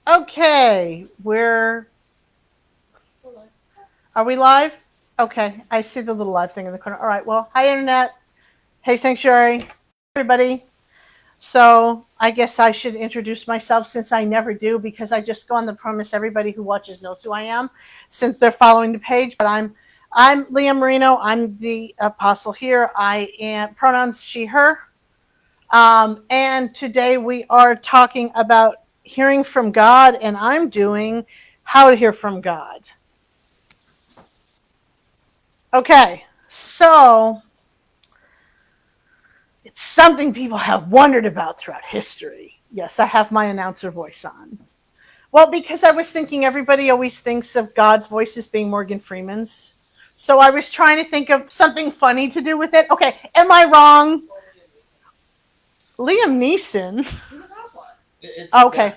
Okay, are we live? Okay, I see the little live thing in the corner. All right, well, hi, Internet. Hey, Sanctuary, everybody. So I guess I should introduce myself since I never do because I just go on the premise everybody who watches knows who I am since they're following the page. But I'm Lee Ann Marino. I'm the apostle here. I am pronouns she, her. And today we are talking about hearing from God, and I'm doing how to hear from God. Okay, so it's something people have wondered about throughout history. Yes, I have my announcer voice on. Well, because I was thinking everybody always thinks of God's voice as being Morgan Freeman's. So I was trying to think of something funny to do with it. Okay, am I wrong? Liam Neeson. Okay.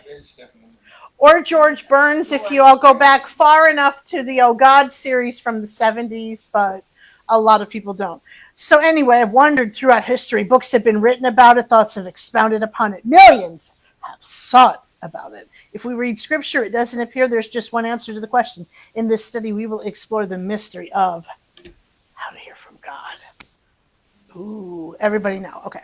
Or George Burns, if you all go back far enough to the Oh God series from the 70s, but a lot of people don't. So anyway, I've wondered throughout history, books have been written about it, thoughts have expounded upon it. Millions have sought about it. If we read scripture, it doesn't appear there's just one answer to the question. In this study, we will explore the mystery of how to hear from God. Ooh, everybody know. Okay.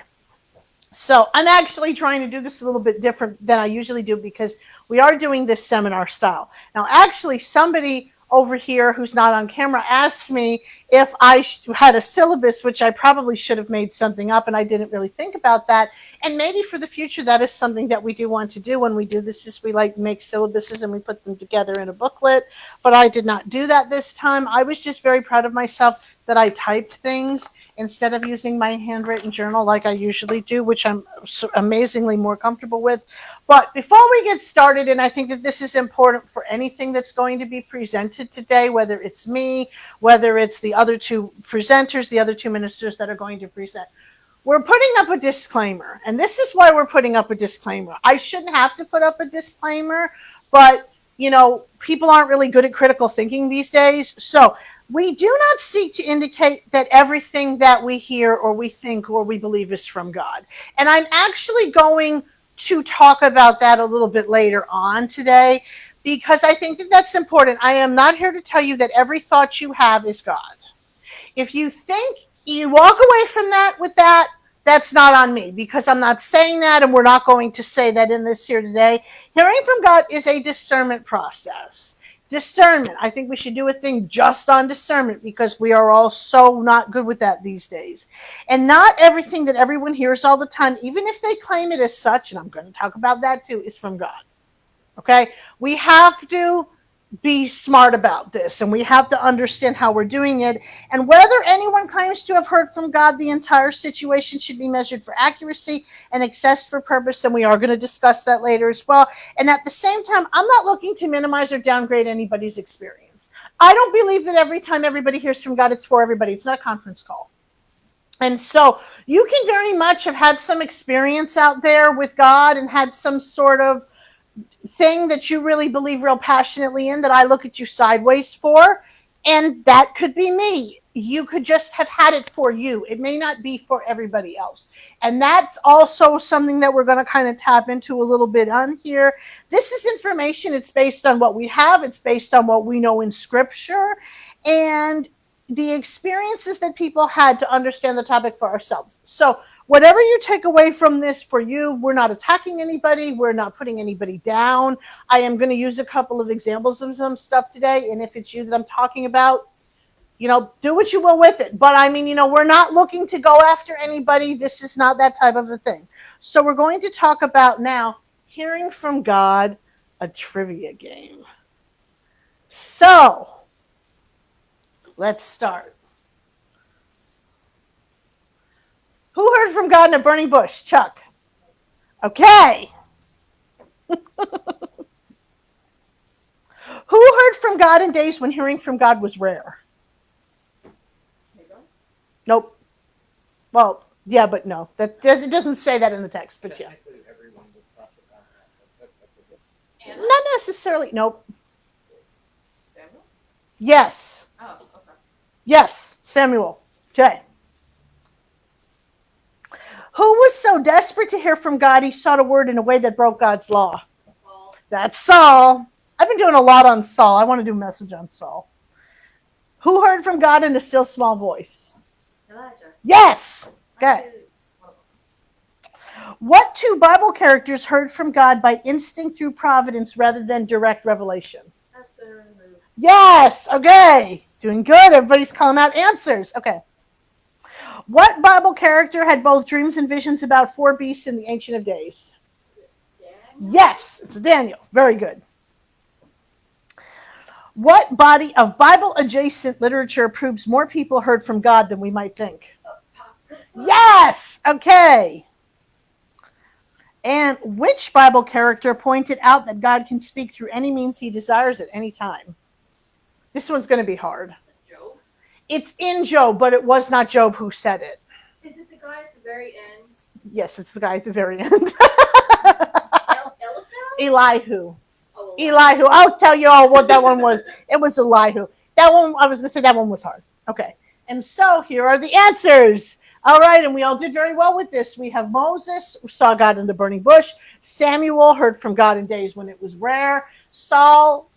So I'm actually trying to do this a little bit different than I usually do because we are doing this seminar style. Now, actually, somebody over here who's not on camera asked me if I had a syllabus, which I probably should have made something up, and I didn't really think about that. And maybe for the future, that is something that we do want to do when we do this, is we like make syllabuses and we put them together in a booklet. But I did not do that this time. I was just very proud of myself that I typed things instead of using my handwritten journal like I usually do, which I'm amazingly more comfortable with. But before we get started, and I think that this is important for anything that's going to be presented today, whether it's me, whether it's the other two presenters, the other two ministers that are going to present, we're putting up a disclaimer. And this is why we're putting up a disclaimer. I shouldn't have to put up a disclaimer, but people aren't really good at critical thinking these days. So we do not seek to indicate that everything that we hear or we think or we believe is from God. And I'm actually going to talk about that a little bit later on today because I think that that's important. I am not here to tell you that every thought you have is God. If you think you walk away from that with that, that's not on me because I'm not saying that, and we're not going to say that in this here today. Hearing from God is a discernment process. Discernment. I think we should do a thing just on discernment because we are all so not good with that these days. And not everything that everyone hears all the time, even if they claim it as such, and I'm going to talk about that too, is from God. Okay? We have to be smart about this, and we have to understand how we're doing it. And whether anyone claims to have heard from God, the entire situation should be measured for accuracy and assessed for purpose, and we are going to discuss that later as well. And at the same time, I'm not looking to minimize or downgrade anybody's experience. I don't believe that every time everybody hears from God, it's for everybody. It's not a conference call. And so you can very much have had some experience out there with God and had some sort of thing that you really believe real passionately in that I look at you sideways for, and that could be me. You could just have had it for you. It may not be for everybody else. And that's also something that we're going to kind of tap into a little bit on here. This is information. It's based on what we have. It's based on what we know in scripture and the experiences that people had to understand the topic for ourselves. So whatever you take away from this for you, we're not attacking anybody. We're not putting anybody down. I am going to use a couple of examples of some stuff today. And if it's you that I'm talking about, do what you will with it. But I mean, we're not looking to go after anybody. This is not that type of a thing. So we're going to talk about now hearing from God, a trivia game. So let's start. Who heard from God in a burning bush? Chuck. Okay. Who heard from God in days when hearing from God was rare? Nope. Well, yeah, but no. It doesn't say that in the text, but yeah. Not necessarily. Nope. Samuel? Yes. Oh, okay. Yes, Samuel. Okay. Who was so desperate to hear from God he sought a word in a way that broke God's law? That's Saul. I've been doing a lot on Saul. I want to do a message on Saul. Who heard from God in a still small voice? Elijah. Yes. Okay. What two Bible characters heard from God by instinct through providence rather than direct revelation? Esther and Ruth. Yes. Okay. Doing good. Everybody's calling out answers. Okay. What Bible character had both dreams and visions about four beasts in the Ancient of Days? Daniel? Yes, it's Daniel. Very good. What body of Bible-adjacent literature proves more people heard from God than we might think? Yes! Okay. And which Bible character pointed out that God can speak through any means he desires at any time? This one's going to be hard. Job? It's in Job, but it was not Job who said it. Is it the guy at the very end? Yes, it's the guy at the very end. Elihu. Oh, Elihu. I'll tell you all what that one was. It was Elihu. That one, I was going to say that one was hard. Okay. And so here are the answers. All right, and we all did very well with this. We have Moses, who saw God in the burning bush. Samuel heard from God in days when it was rare. Saul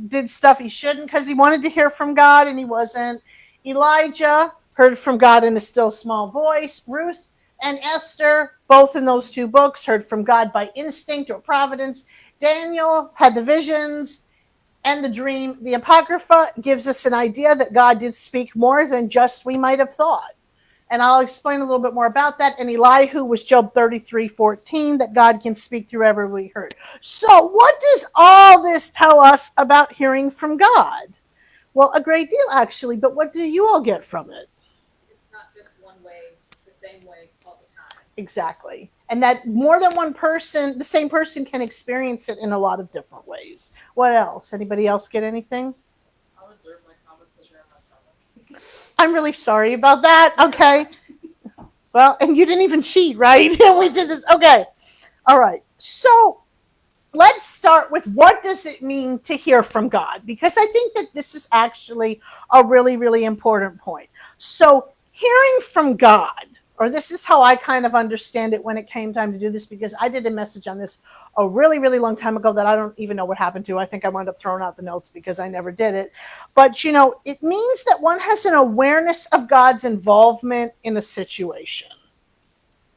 did stuff he shouldn't because he wanted to hear from God and he wasn't. Elijah heard from God in a still small voice. Ruth and Esther, both in those two books, heard from God by instinct or providence. Daniel had the visions and the dream. The Apocrypha gives us an idea that God did speak more than just we might have thought. And I'll explain a little bit more about that. And Elihu was Job 33:14, that God can speak through every we heard. So what does all this tell us about hearing from God? Well, a great deal, actually. But what do you all get from it? It's not just one way, the same way all the time. Exactly. And that more than one person, the same person can experience it in a lot of different ways. What else? Anybody else get anything? I'll reserve my comments because you're in my stomach. I'm really sorry about that. Okay. Well, and you didn't even cheat, right? We did this. Okay. All right. So let's start with what does it mean to hear from God? Because I think that this is actually a really, really important point. So hearing from God, or this is how I kind of understand it when it came time to do this, because I did a message on this a really, really long time ago that I don't even know what happened to. I think I wound up throwing out the notes because I never did it. But, you know, it means that one has an awareness of God's involvement in a situation.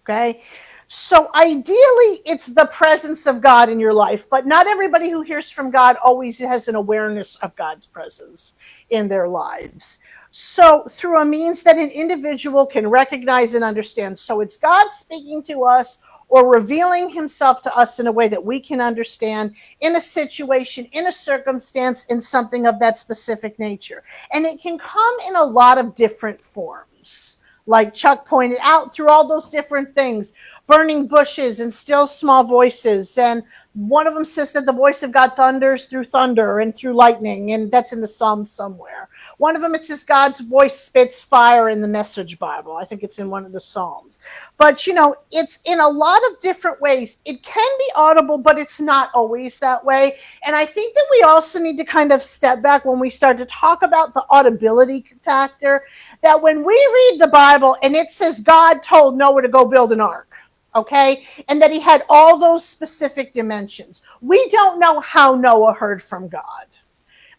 Okay? So ideally, it's the presence of God in your life, but not everybody who hears from God always has an awareness of God's presence in their lives. So through a means that an individual can recognize and understand. So it's God speaking to us or revealing himself to us in a way that we can understand in a situation, in a circumstance, in something of that specific nature. And it can come in a lot of different forms. Like Chuck pointed out, through all those different things, burning bushes and still small voices. And one of them says that the voice of God thunders through thunder and through lightning, and that's in the Psalms somewhere. One of them, it says God's voice spits fire in the Message Bible. I think it's in one of the Psalms. But, you know, it's in a lot of different ways. It can be audible, but it's not always that way. And I think that we also need to kind of step back when we start to talk about the audibility factor, that when we read the Bible and it says God told Noah to go build an ark, okay, and that he had all those specific dimensions, we don't know how Noah heard from God.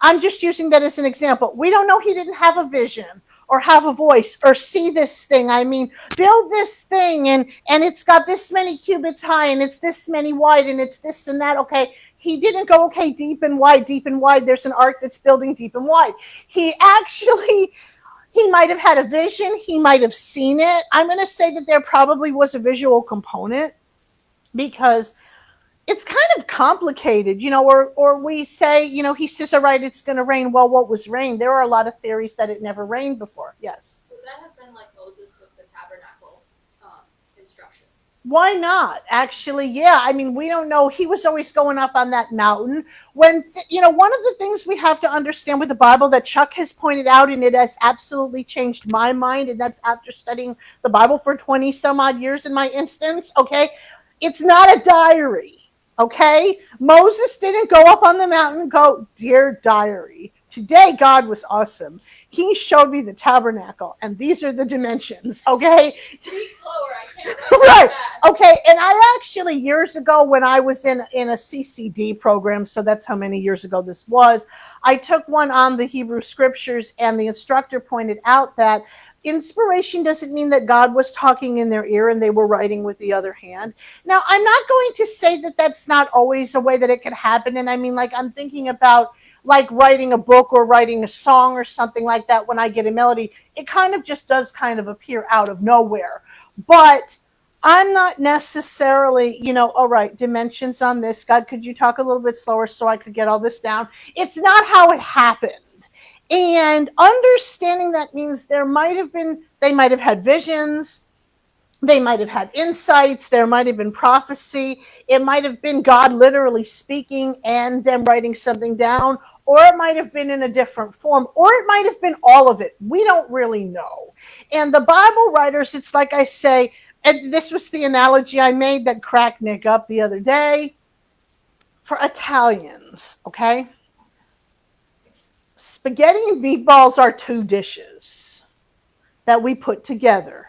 I'm just using that as an example. We don't know he didn't have a vision or have a voice or see this thing. I mean, build this thing and it's got this many cubits high and it's this many wide and it's this and that. Okay, he didn't go, okay, deep and wide, there's an ark that's building deep and wide. He might have had a vision. He might have seen it. I'm going to say that there probably was a visual component because it's kind of complicated, you know, or we say, you know, he says, all right, it's going to rain. Well, what was rain? There are a lot of theories that it never rained before. Yes. Would that have been like Moses with the tabernacle instructions? Why not? Actually, yeah. I mean, we don't know. He was always going up on that mountain. When, you know, one of the things we have to understand with the Bible that Chuck has pointed out, and it has absolutely changed my mind, and that's after studying the Bible for 20 some odd years in my instance, okay? It's not a diary, okay? Moses didn't go up on the mountain and go, dear diary, Today, God was awesome. He showed me the tabernacle, and these are the dimensions, okay? Speak slower, I can't write Right. that fast. Okay, and I actually, years ago, when I was in a CCD program, so that's how many years ago this was, I took one on the Hebrew scriptures, and the instructor pointed out that inspiration doesn't mean that God was talking in their ear and they were writing with the other hand. Now, I'm not going to say that that's not always a way that it could happen, and I mean, like, I'm thinking about like writing a book or writing a song or something like that. When I get a melody, it kind of just does kind of appear out of nowhere. But I'm not necessarily, all right, dimensions on this. God, could you talk a little bit slower so I could get all this down? It's not how it happened. And understanding that means they might have had visions, they might have had insights, there might have been prophecy, it might have been God literally speaking and them writing something down, or it might have been in a different form, or it might have been all of it. We don't really know. And the Bible writers, it's like I say, and this was the analogy I made that cracked Nick up the other day. For Italians, okay? Spaghetti and meatballs are two dishes that we put together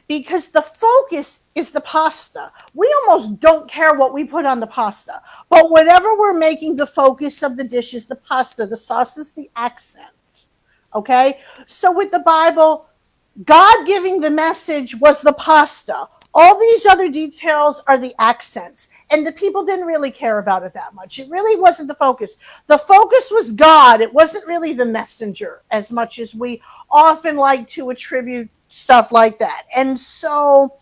because the focus is the pasta. We almost don't care what we put on the pasta, but whatever we're making, the focus of the dish is the pasta. The sauce is the accent, okay? So with the Bible, God giving the message was the pasta. All these other details are the accents. And the people didn't really care about it that much. It really wasn't the focus. The focus was God. It wasn't really the messenger as much as we often like to attribute stuff like that. And so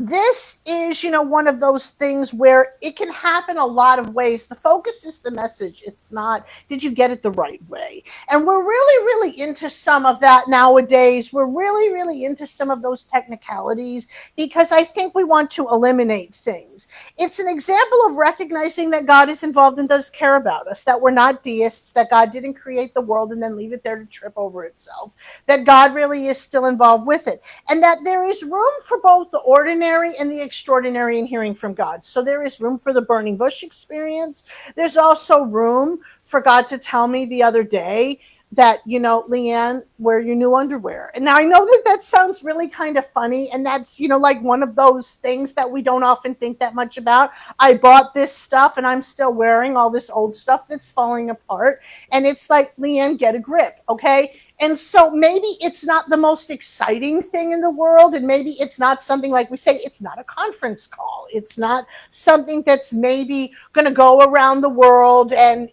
this is, one of those things where it can happen a lot of ways. The focus is the message. It's not, did you get it the right way? And we're really, really into some of that nowadays. We're really, really into some of those technicalities because I think we want to eliminate things. It's an example of recognizing that God is involved and does care about us, that we're not deists, that God didn't create the world and then leave it there to trip over itself, that God really is still involved with it, and that there is room for both the ordinary and the extraordinary in hearing from God. So there is room for the burning bush experience. There's also room for God to tell me the other day that, Lee Ann, wear your new underwear. And now I know that sounds really kind of funny. And that's, like one of those things that we don't often think that much about. I bought this stuff and I'm still wearing all this old stuff that's falling apart. And it's like, Lee Ann, get a grip, okay? And so maybe it's not the most exciting thing in the world, and maybe it's not something like we say, it's not a conference call. It's not something that's maybe going to go around the world and,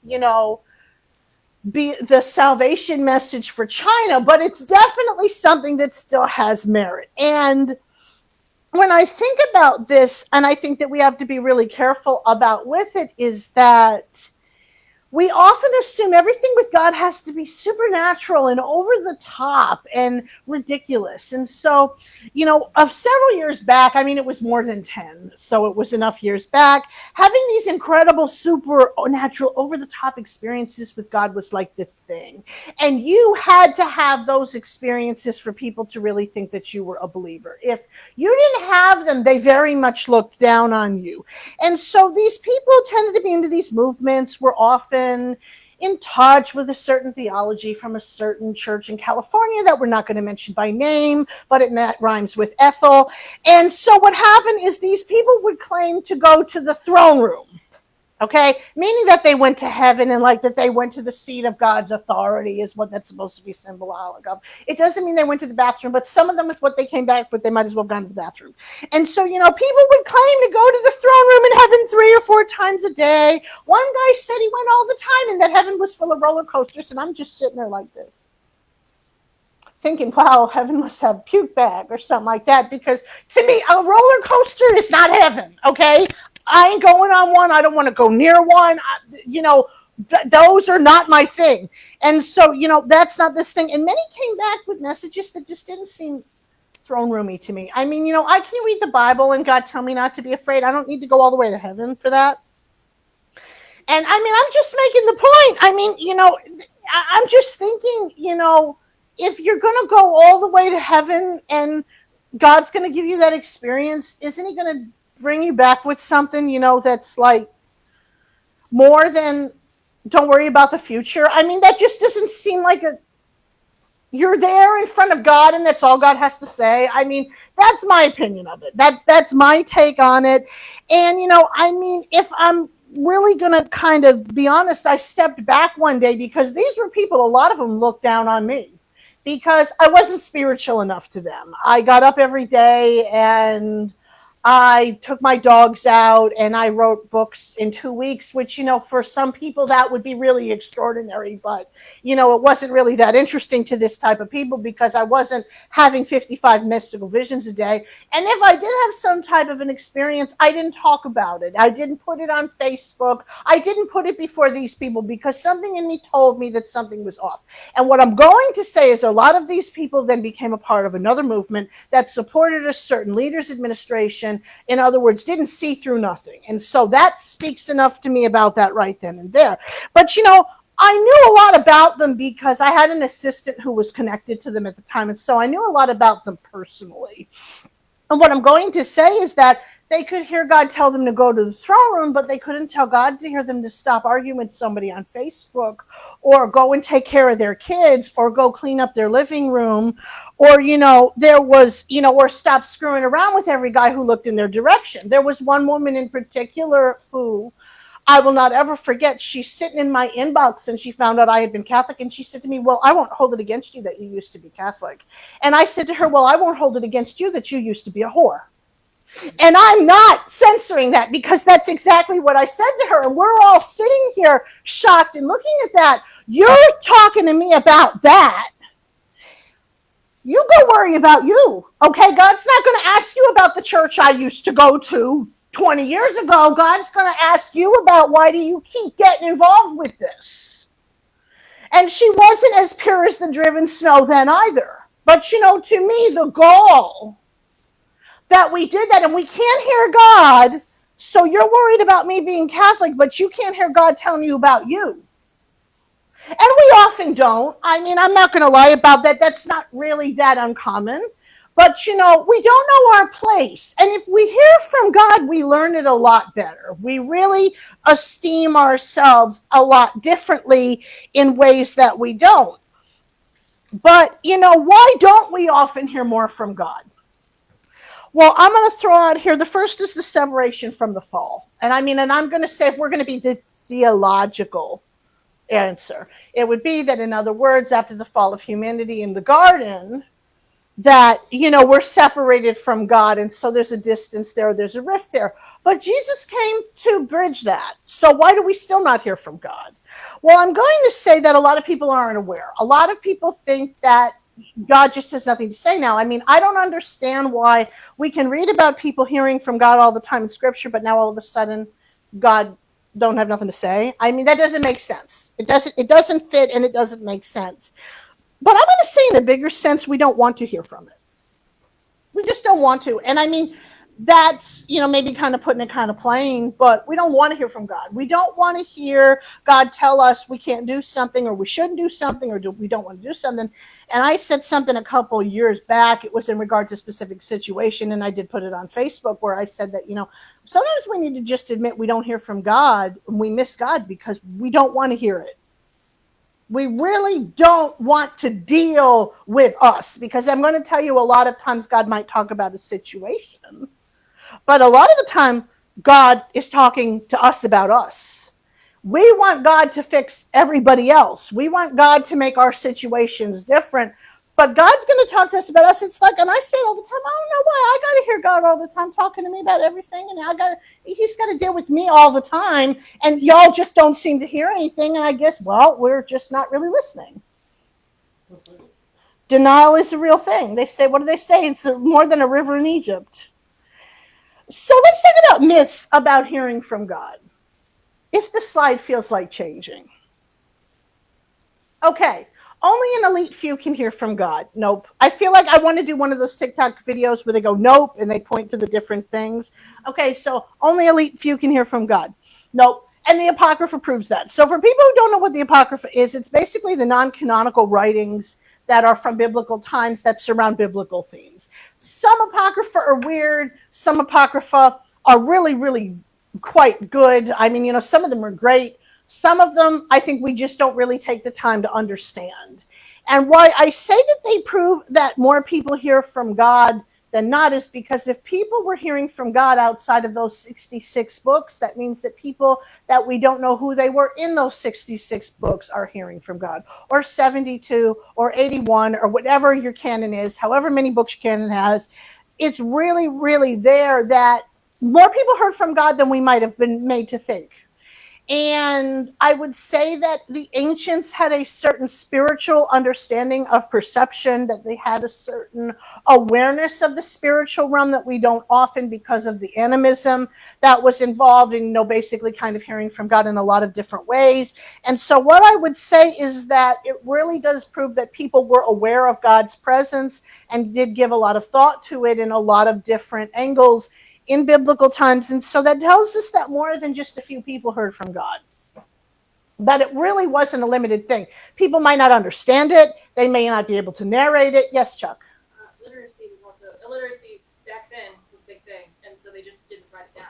be the salvation message for China, but it's definitely something that still has merit. And when I think about this, and I think that we have to be really careful about with it, is that we often assume everything with God has to be supernatural and over the top and ridiculous. And so, of several years back, I mean, it was more than 10, so it was enough years back, having these incredible, supernatural, over the top experiences with God was like the thing. And you had to have those experiences for people to really think that you were a believer. If you didn't have them, they very much looked down on you. And so these people tended to be into these movements, were often in touch with a certain theology from a certain church in California that we're not going to mention by name, but it rhymes with Ethel. And so what happened is these people would claim to go to the throne room. Okay, meaning that they went to heaven and like that they went to the seat of God's authority is what that's supposed to be symbolic of. It doesn't mean they went to the bathroom, but some of them is what they came back with. They might as well have gone to the bathroom. And so, people would claim to go to the throne room in heaven 3 or 4 times a day. One guy said he went all the time and that heaven was full of roller coasters. And I'm just sitting there like this, thinking, wow, heaven must have a puke bag or something like that. Because to me, a roller coaster is not heaven, okay? I ain't going on one. I don't want to go near one. Those are not my thing. And so, that's not this thing. And many came back with messages that just didn't seem throne roomy to me. I mean, I can read the Bible and God tell me not to be afraid. I don't need to go all the way to heaven for that. And I mean, I'm just making the point. I mean, I'm just thinking, if you're going to go all the way to heaven and God's going to give you that experience, isn't he going to bring you back with something, that's like more than don't worry about the future. I mean, that just doesn't seem like you're there in front of God and that's all God has to say. I mean, that's my opinion of it. That's my take on it. And I mean, if I'm really going to kind of be honest, I stepped back one day because these were people, a lot of them looked down on me because I wasn't spiritual enough to them. I got up every day and I took my dogs out and I wrote books in 2 weeks, which, for some people that would be really extraordinary. But, it wasn't really that interesting to this type of people because I wasn't having 55 mystical visions a day. And if I did have some type of an experience, I didn't talk about it. I didn't put it on Facebook. I didn't put it before these people because something in me told me that something was off. And what I'm going to say is a lot of these people then became a part of another movement that supported a certain leader's administration. In other words, didn't see through nothing. And so that speaks enough to me about that right then and there. But, I knew a lot about them because I had an assistant who was connected to them at the time. And so I knew a lot about them personally. And what I'm going to say is that they could hear God tell them to go to the throne room, but they couldn't tell God to hear them to stop arguing with somebody on Facebook or go and take care of their kids or go clean up their living room or, there was, or stop screwing around with every guy who looked in their direction. There was one woman in particular who I will not ever forget. She's sitting in my inbox and she found out I had been Catholic and she said to me, well, I won't hold it against you that you used to be Catholic. And I said to her, well, I won't hold it against you that you used to be a whore. And I'm not censoring that because that's exactly what I said to her. And we're all sitting here shocked and looking at that. You're talking to me about that. You go worry about you. Okay, God's not going to ask you about the church I used to go to 20 years ago. God's going to ask you about why do you keep getting involved with this? And she wasn't as pure as the driven snow then either. But, to me, the goal that we did that, and we can't hear God, so you're worried about me being Catholic, but you can't hear God telling you about you. And we often don't. I mean, I'm not going to lie about that. That's not really that uncommon. But, we don't know our place. And if we hear from God, we learn it a lot better. We really esteem ourselves a lot differently in ways that we don't. But, why don't we often hear more from God? Well, I'm going to throw out here, the first is the separation from the fall. And I'm going to say, if we're going to be the theological answer, it would be that, in other words, after the fall of humanity in the garden, that, we're separated from God. And so there's a distance there, there's a rift there. But Jesus came to bridge that. So why do we still not hear from God? Well, I'm going to say that a lot of people aren't aware. A lot of people think that God just has nothing to say now. I don't understand why we can read about people hearing from God all the time in Scripture, but now all of a sudden God don't have nothing to say. That doesn't make sense. It doesn't fit and it doesn't make sense. But I'm going to say in a bigger sense, we don't want to hear from it. We just don't want to. And that's, maybe kind of putting it kind of plain, but we don't want to hear from God. We don't want to hear God tell us we can't do something or we shouldn't do something or we don't want to do something. And I said something a couple of years back. It was in regard to a specific situation, and I did put it on Facebook where I said that, sometimes we need to just admit we don't hear from God and we miss God because we don't want to hear it. We really don't want to deal with us because I'm going to tell you a lot of times God might talk about a situation, but a lot of the time God is talking to us about us. We want God to fix everybody else. We want God to make our situations different, but God's going to talk to us about us. It's like, and I say all the time, I don't know why I got to hear God all the time talking to me about everything, and He's got to deal with me all the time, and y'all just don't seem to hear anything. And I guess, well, we're just not really listening. Denial is a real thing. They say, what do they say? It's more than a river in Egypt. So let's talk about myths about hearing from God. If the slide feels like changing. Okay. Only an elite few can hear from God. Nope. I feel like I want to do one of those TikTok videos where they go, nope, and they point to the different things. Okay, so only elite few can hear from God. Nope. And the Apocrypha proves that. So for people who don't know what the Apocrypha is, it's basically the non-canonical writings that are from biblical times that surround biblical themes. Some Apocrypha are weird. Some Apocrypha are really, really quite good. Some of them are great. Some of them, I think we just don't really take the time to understand. And why I say that they prove that more people hear from God than not is because if people were hearing from God outside of those 66 books, that means that people that we don't know who they were in those 66 books are hearing from God, or 72, or 81, or whatever your canon is, however many books your canon has. It's really, really there that more people heard from God than we might have been made to think. And I would say that the ancients had a certain spiritual understanding of perception, that they had a certain awareness of the spiritual realm that we don't often, because of the animism that was involved in, basically kind of hearing from God in a lot of different ways. And so what I would say is that it really does prove that people were aware of God's presence and did give a lot of thought to it in a lot of different angles in biblical times. And so that tells us that more than just a few people heard from God, that it really wasn't a limited thing. People might not understand it. They may not be able to narrate it. Yes, Chuck? Literacy was also, illiteracy back then was a big thing, and so they just didn't write it down.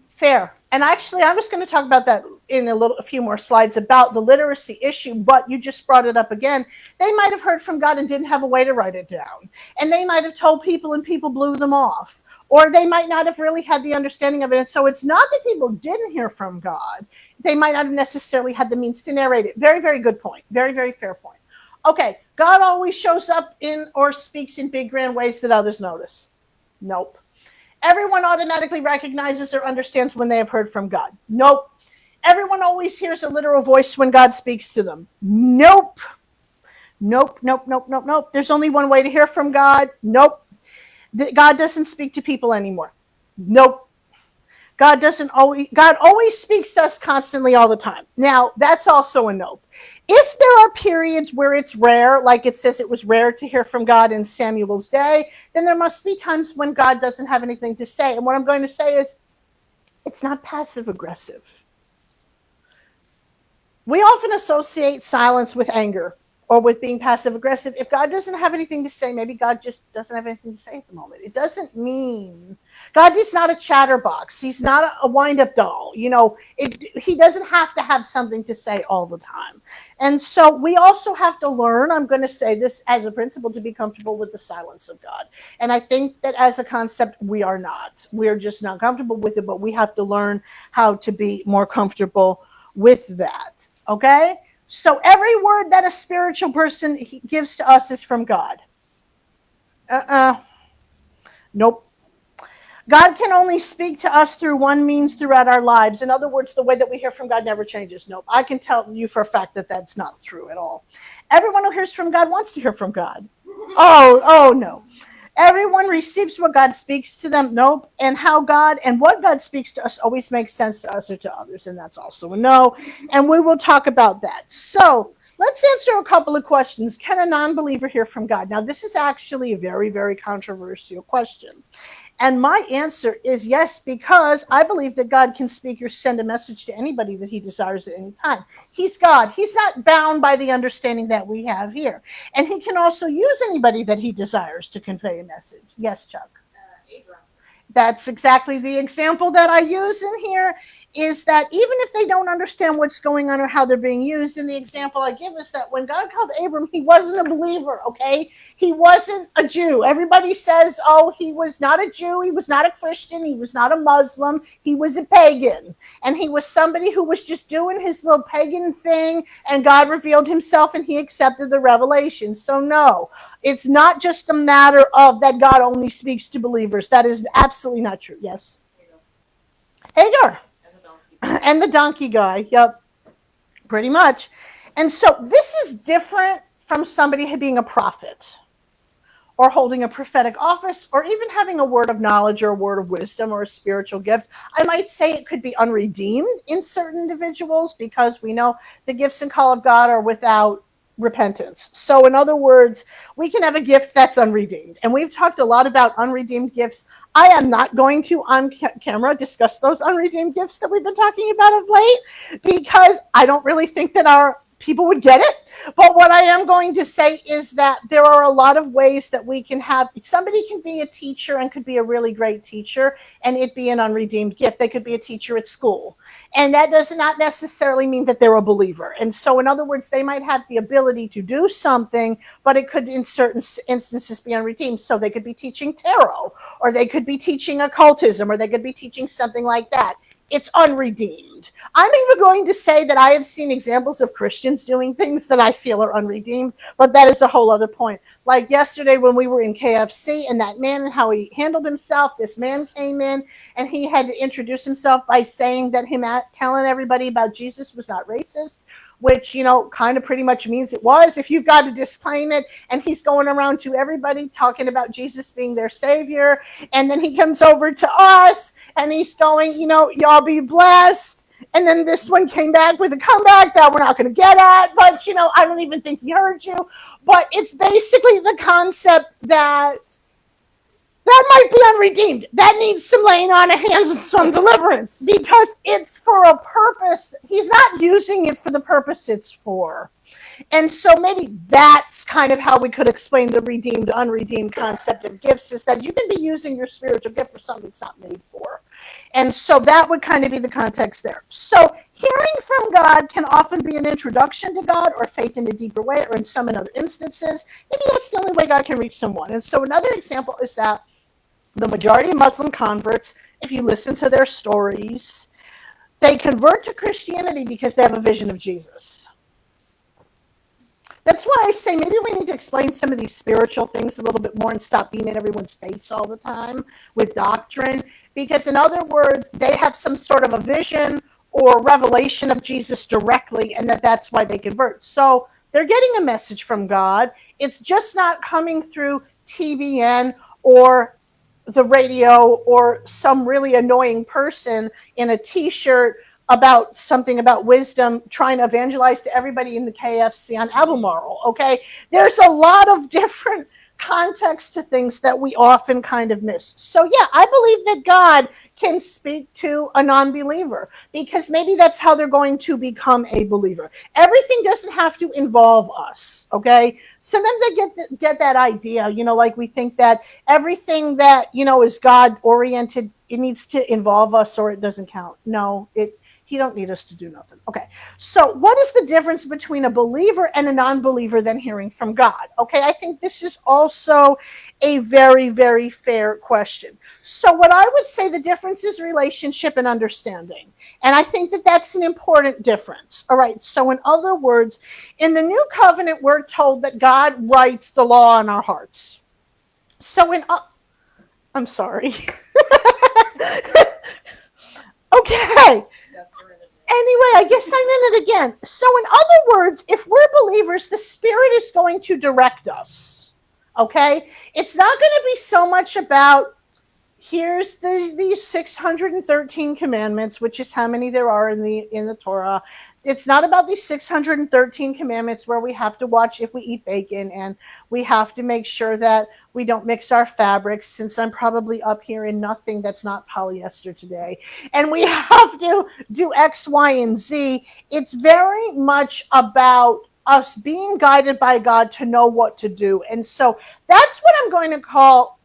Fair. And actually, I was going to talk about that in a few more slides about the literacy issue, but you just brought it up again. They might have heard from God and didn't have a way to write it down. And they might have told people and people blew them off. Or they might not have really had the understanding of it. And so it's not that people didn't hear from God. They might not have necessarily had the means to narrate it. Very, very good point. Very, very fair point. Okay, God always shows up in or speaks in big, grand ways that others notice. Nope. Everyone automatically recognizes or understands when they have heard from God. Nope. Everyone always hears a literal voice when God speaks to them. Nope. Nope, nope, nope, nope, nope. There's only one way to hear from God. Nope. God doesn't speak to people anymore. Nope. God always speaks to us constantly all the time. Now, that's also a nope. If there are periods where it's rare, like it says it was rare to hear from God in Samuel's day, then there must be times when God doesn't have anything to say. And what I'm going to say is, it's not passive aggressive. We often associate silence with anger or with being passive aggressive. If God doesn't have anything to say, maybe God just doesn't have anything to say at the moment. It doesn't mean God is not a chatterbox. He's not a wind-up doll. He doesn't have to have something to say all the time. And so we also have to learn, I'm going to say this as a principle, to be comfortable with the silence of God. And I think that as a concept, we are not. We're just not comfortable with it, but we have to learn how to be more comfortable with that. Okay? So every word that a spiritual person gives to us is from God. Nope. God can only speak to us through one means throughout our lives. In other words, the way that we hear from God never changes. Nope. I can tell you for a fact that that's not true at all. Everyone who hears from God wants to hear from God. Oh no. Everyone receives what God speaks to them. Nope. And how God and what God speaks to us always makes sense to us or to others. And that's also a no. And we will talk about that. So let's answer a couple of questions. Can a non-believer hear from God? Now, this is actually a very, very controversial question. And my answer is yes, because I believe that God can speak or send a message to anybody that he desires at any time. He's God. He's not bound by the understanding that we have here. And he can also use anybody that he desires to convey a message. Yes, Chuck? Abram. That's exactly the example that I use in here, is that even if they don't understand what's going on or how they're being used, in the example I give is that when God called Abram, he wasn't a believer, okay? He wasn't a Jew. Everybody says, oh, he was not a Jew, he was not a Christian, he was not a Muslim, he was a pagan. And he was somebody who was just doing his little pagan thing, and God revealed himself and he accepted the revelation. So no, it's not just a matter of that God only speaks to believers. That is absolutely not true. Yes? Hagar. And the donkey guy. Yep. Pretty much. And so this is different from somebody being a prophet or holding a prophetic office or even having a word of knowledge or a word of wisdom or a spiritual gift. I might say it could be unredeemed in certain individuals because we know the gifts and call of God are without repentance. So in other words, we can have a gift that's unredeemed. And we've talked a lot about unredeemed gifts. I am not going to on camera discuss those unredeemed gifts that we've been talking about of late because I don't really think that our people would get it. But what I am going to say is that there are a lot of ways that we can have, somebody can be a teacher and could be a really great teacher and it be an unredeemed gift. They could be a teacher at school. And that does not necessarily mean that they're a believer. And so, in other words, they might have the ability to do something, but it could, in certain instances, be unredeemed. So they could be teaching tarot, or they could be teaching occultism, or they could be teaching something like that. It's unredeemed. I'm even going to say that I have seen examples of Christians doing things that I feel are unredeemed, but that is a whole other point. Like yesterday when we were in KFC and that man and how he handled himself, this man came in and he had to introduce himself by saying that him telling everybody about Jesus was not racist, which, kind of pretty much means it was if you've got to disclaim it. And he's going around to everybody talking about Jesus being their savior. And then he comes over to us and he's going, y'all be blessed. And then this one came back with a comeback that we're not going to get at, but I don't even think he heard you. But it's basically the concept that might be unredeemed. That needs some laying on of hands and some deliverance, because it's for a purpose. He's not using it for the purpose it's for. And so maybe that's kind of how we could explain the redeemed, unredeemed concept of gifts, is that you can be using your spiritual gift for something it's not made for. And so that would kind of be the context there. So hearing from God can often be an introduction to God or faith in a deeper way, or in some other instances, maybe that's the only way God can reach someone. And so another example is that the majority of Muslim converts, if you listen to their stories, they convert to Christianity because they have a vision of Jesus. That's why I say maybe we need to explain some of these spiritual things a little bit more and stop being in everyone's face all the time with doctrine. Because in other words, they have some sort of a vision or revelation of Jesus directly, and that's why they convert. So they're getting a message from God. It's just not coming through TBN or the radio or some really annoying person in a t-shirt about something about wisdom trying to evangelize to everybody in the KFC on Albemarle. Okay, there's a lot of different context to things that we often kind of miss. So yeah, I believe that God can speak to a non-believer, because maybe that's how they're going to become a believer. Everything doesn't have to involve us. Okay, sometimes I get that idea, like we think that everything that is God oriented, it needs to involve us or it doesn't count. No, he don't need us to do nothing. Okay, so what is the difference between a believer and a non-believer then hearing from God? Okay, I think this is also a very, very fair question. So what I would say the difference is relationship and understanding. And I think that that's an important difference. All right, so in other words, in the new covenant, we're told that God writes the law on our hearts. So I'm sorry. Okay. Anyway, I guess I'm in it again. So in other words, if we're believers, the Spirit is going to direct us. Okay? It's not going to be so much about, here's these 613 commandments, which is how many there are in the Torah. It's not about these 613 commandments where we have to watch if we eat bacon, and we have to make sure that we don't mix our fabrics, since I'm probably up here in nothing that's not polyester today. And we have to do X, Y, and Z. It's very much about us being guided by God to know what to do. And so that's what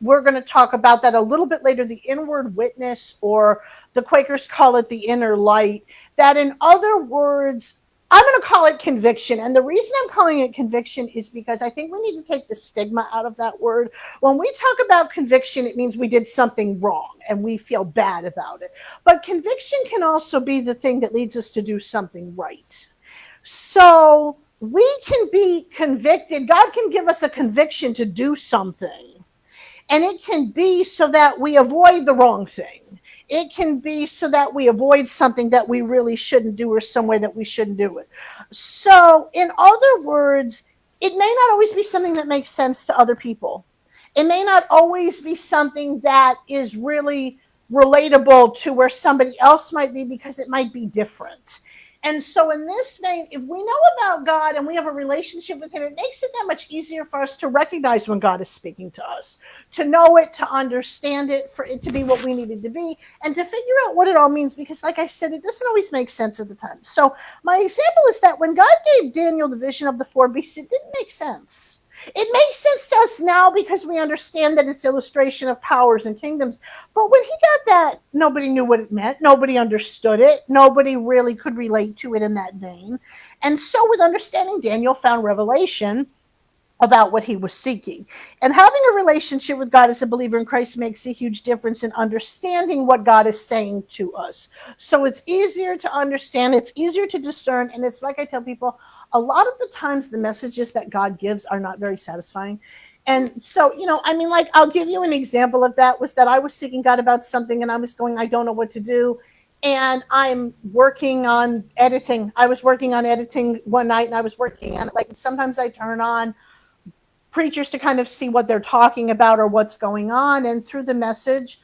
we're going to talk about that a little bit later, the inward witness, or the Quakers call it the inner light. That in other words, I'm going to call it conviction. And the reason I'm calling it conviction is because I think we need to take the stigma out of that word. When we talk about conviction, it means we did something wrong and we feel bad about it. But conviction can also be the thing that leads us to do something right. So we can be convicted. God can give us a conviction to do something. And it can be so that we avoid the wrong thing. It can be so that we avoid something that we really shouldn't do, or some way that we shouldn't do it. So in other words, it may not always be something that makes sense to other people. It may not always be something that is really relatable to where somebody else might be, because it might be different. And so, in this vein, if we know about God and we have a relationship with Him, it makes it that much easier for us to recognize when God is speaking to us, to know it, to understand it, for it to be what we needed to be, and to figure out what it all means. Because, like I said, it doesn't always make sense at the time. So, my example is that when God gave Daniel the vision of the four beasts, it didn't make sense. It makes sense to us now because we understand that it's illustration of powers and kingdoms. But when he got that, nobody knew what it meant. Nobody understood it. Nobody really could relate to it in that vein. And so, with understanding, Daniel found revelation about what he was seeking. And having a relationship with God as a believer in Christ makes a huge difference in understanding what God is saying to us. So it's easier to understand, it's easier to discern, and it's like I tell people, a lot of the times the messages that God gives are not very satisfying. And so, like I'll give you an example of that was that I was seeking God about something and I was going, I don't know what to do. And I'm working on editing. I was working on editing one night and I was working on it. Like sometimes I turn on preachers to kind of see what they're talking about or what's going on. And through the message,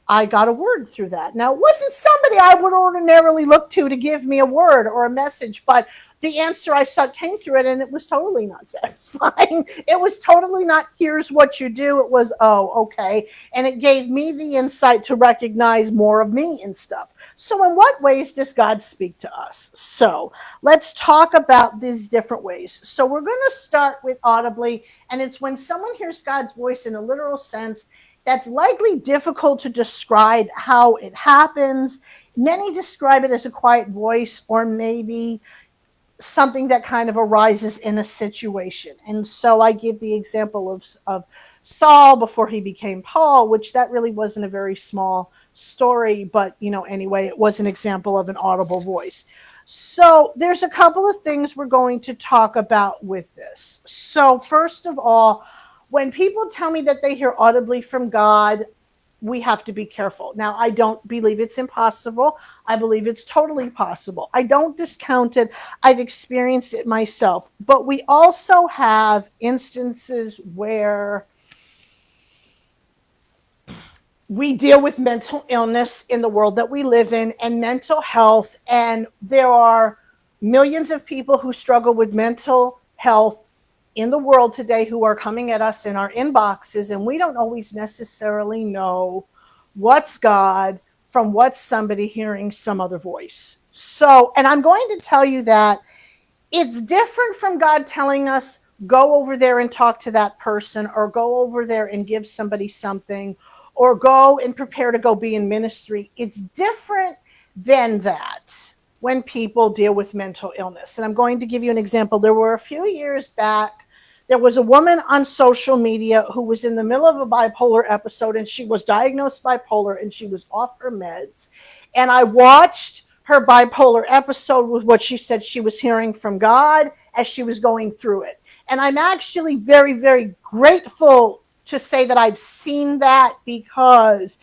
I got a word through that. Now, it wasn't somebody I would ordinarily look to give me a word or a message, but the answer I sought came through it, and it was totally not satisfying. It was totally not, here's what you do. It was, oh, okay. And it gave me the insight to recognize more of me and stuff. So in what ways does God speak to us? So let's talk about these different ways. So we're going to start with audibly, and it's when someone hears God's voice in a literal sense. That's likely difficult to describe how it happens. Many describe it as a quiet voice or maybe something that kind of arises in a situation. And so I give the example of Saul before he became Paul, which that really wasn't a very small story, but anyway, it was an example of an audible voice. So there's a couple of things we're going to talk about with this. So first of all, when people tell me that they hear audibly from God, we have to be careful. Now, I don't believe it's impossible. I believe it's totally possible. I don't discount it. I've experienced it myself. But we also have instances where we deal with mental illness in the world that we live in and mental health. And there are millions of people who struggle with mental health in the world today who are coming at us in our inboxes, and we don't always necessarily know what's God from what's somebody hearing some other voice. So, and I'm going to tell you that it's different from God telling us, go over there and talk to that person, or go over there and give somebody something, or go and prepare to go be in ministry. It's different than that when people deal with mental illness. And I'm going to give you an example. There were a few years back, there was a woman on social media who was in the middle of a bipolar episode, and she was diagnosed bipolar and she was off her meds. And I watched her bipolar episode with what she said she was hearing from God as she was going through it. And I'm actually very, very grateful to say that I've seen that, because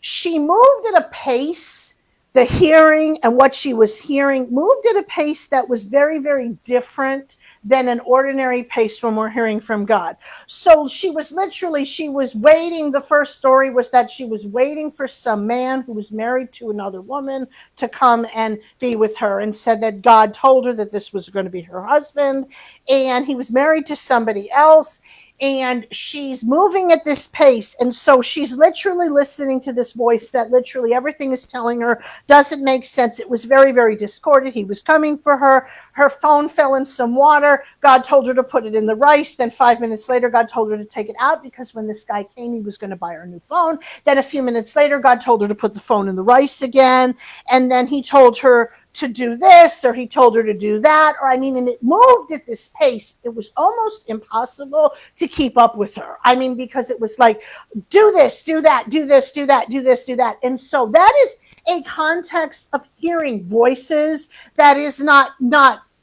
she moved at a pace, the hearing and what she was hearing moved at a pace that was very, very different than an ordinary pace when we're hearing from God. So she was waiting. The first story was that she was waiting for some man who was married to another woman to come and be with her, and said that God told her that this was going to be her husband, and he was married to somebody else. And she's moving at this pace. And so she's literally listening to this voice that literally everything is telling her doesn't make sense. It was very, very discordant. He was coming for her. Her phone fell in some water. God told her to put it in the rice. Then 5 minutes later, God told her to take it out, because when this guy came, he was going to buy her a new phone. Then a few minutes later, God told her to put the phone in the rice again. And then he told her to do this, or he told her to do that, and it moved at this pace. It was almost impossible to keep up with her. Because it was like, do this, do that, do this, do that, do this, do that. And so that is a context of hearing voices that is not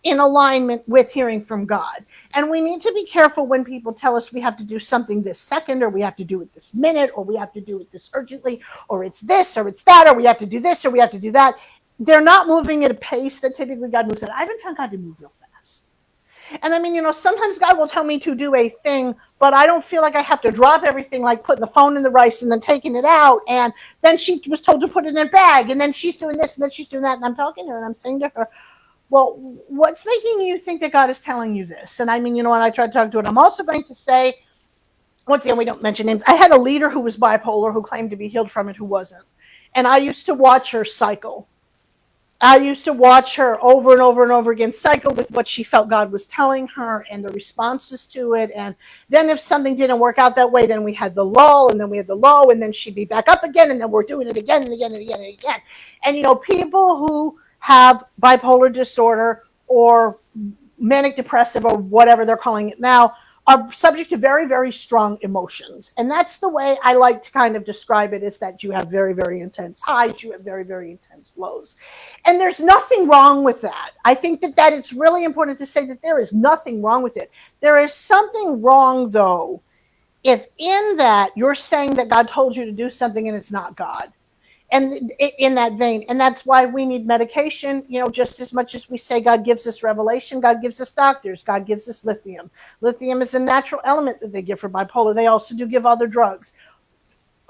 in alignment with hearing from God. And we need to be careful when people tell us we have to do something this second, or we have to do it this minute, or we have to do it this urgently, or it's this, or it's that, or we have to do this, or we have to do that. They're not moving at a pace that typically God moves at. I haven't found God to move real fast. And sometimes God will tell me to do a thing, but I don't feel like I have to drop everything, like putting the phone in the rice and then taking it out. And then she was told to put it in a bag, and then she's doing this, and then she's doing that. And I'm talking to her, and I'm saying to her, well, what's making you think that God is telling you this? And I mean, when I try to talk to it, I'm also going to say, once again, we don't mention names. I had a leader who was bipolar who claimed to be healed from it who wasn't. And I used to watch her cycle. I used to watch her over and over and over again cycle with what she felt God was telling her and the responses to it. And then if something didn't work out that way, then we had the lull, and then we had the low, and then she'd be back up again, and then we're doing it again and again and again and again. And people who have bipolar disorder or manic depressive or whatever they're calling it now are subject to very, very strong emotions. And that's the way I like to kind of describe it, is that you have very, very intense highs, you have very, very intense lows. And there's nothing wrong with that. I think that it's really important to say that there is nothing wrong with it. There is something wrong, though, if in that you're saying that God told you to do something and it's not God. And in that vein, and that's why we need medication, just as much as we say God gives us revelation, God gives us doctors, God gives us lithium. Lithium is a natural element that they give for bipolar. They also do give other drugs.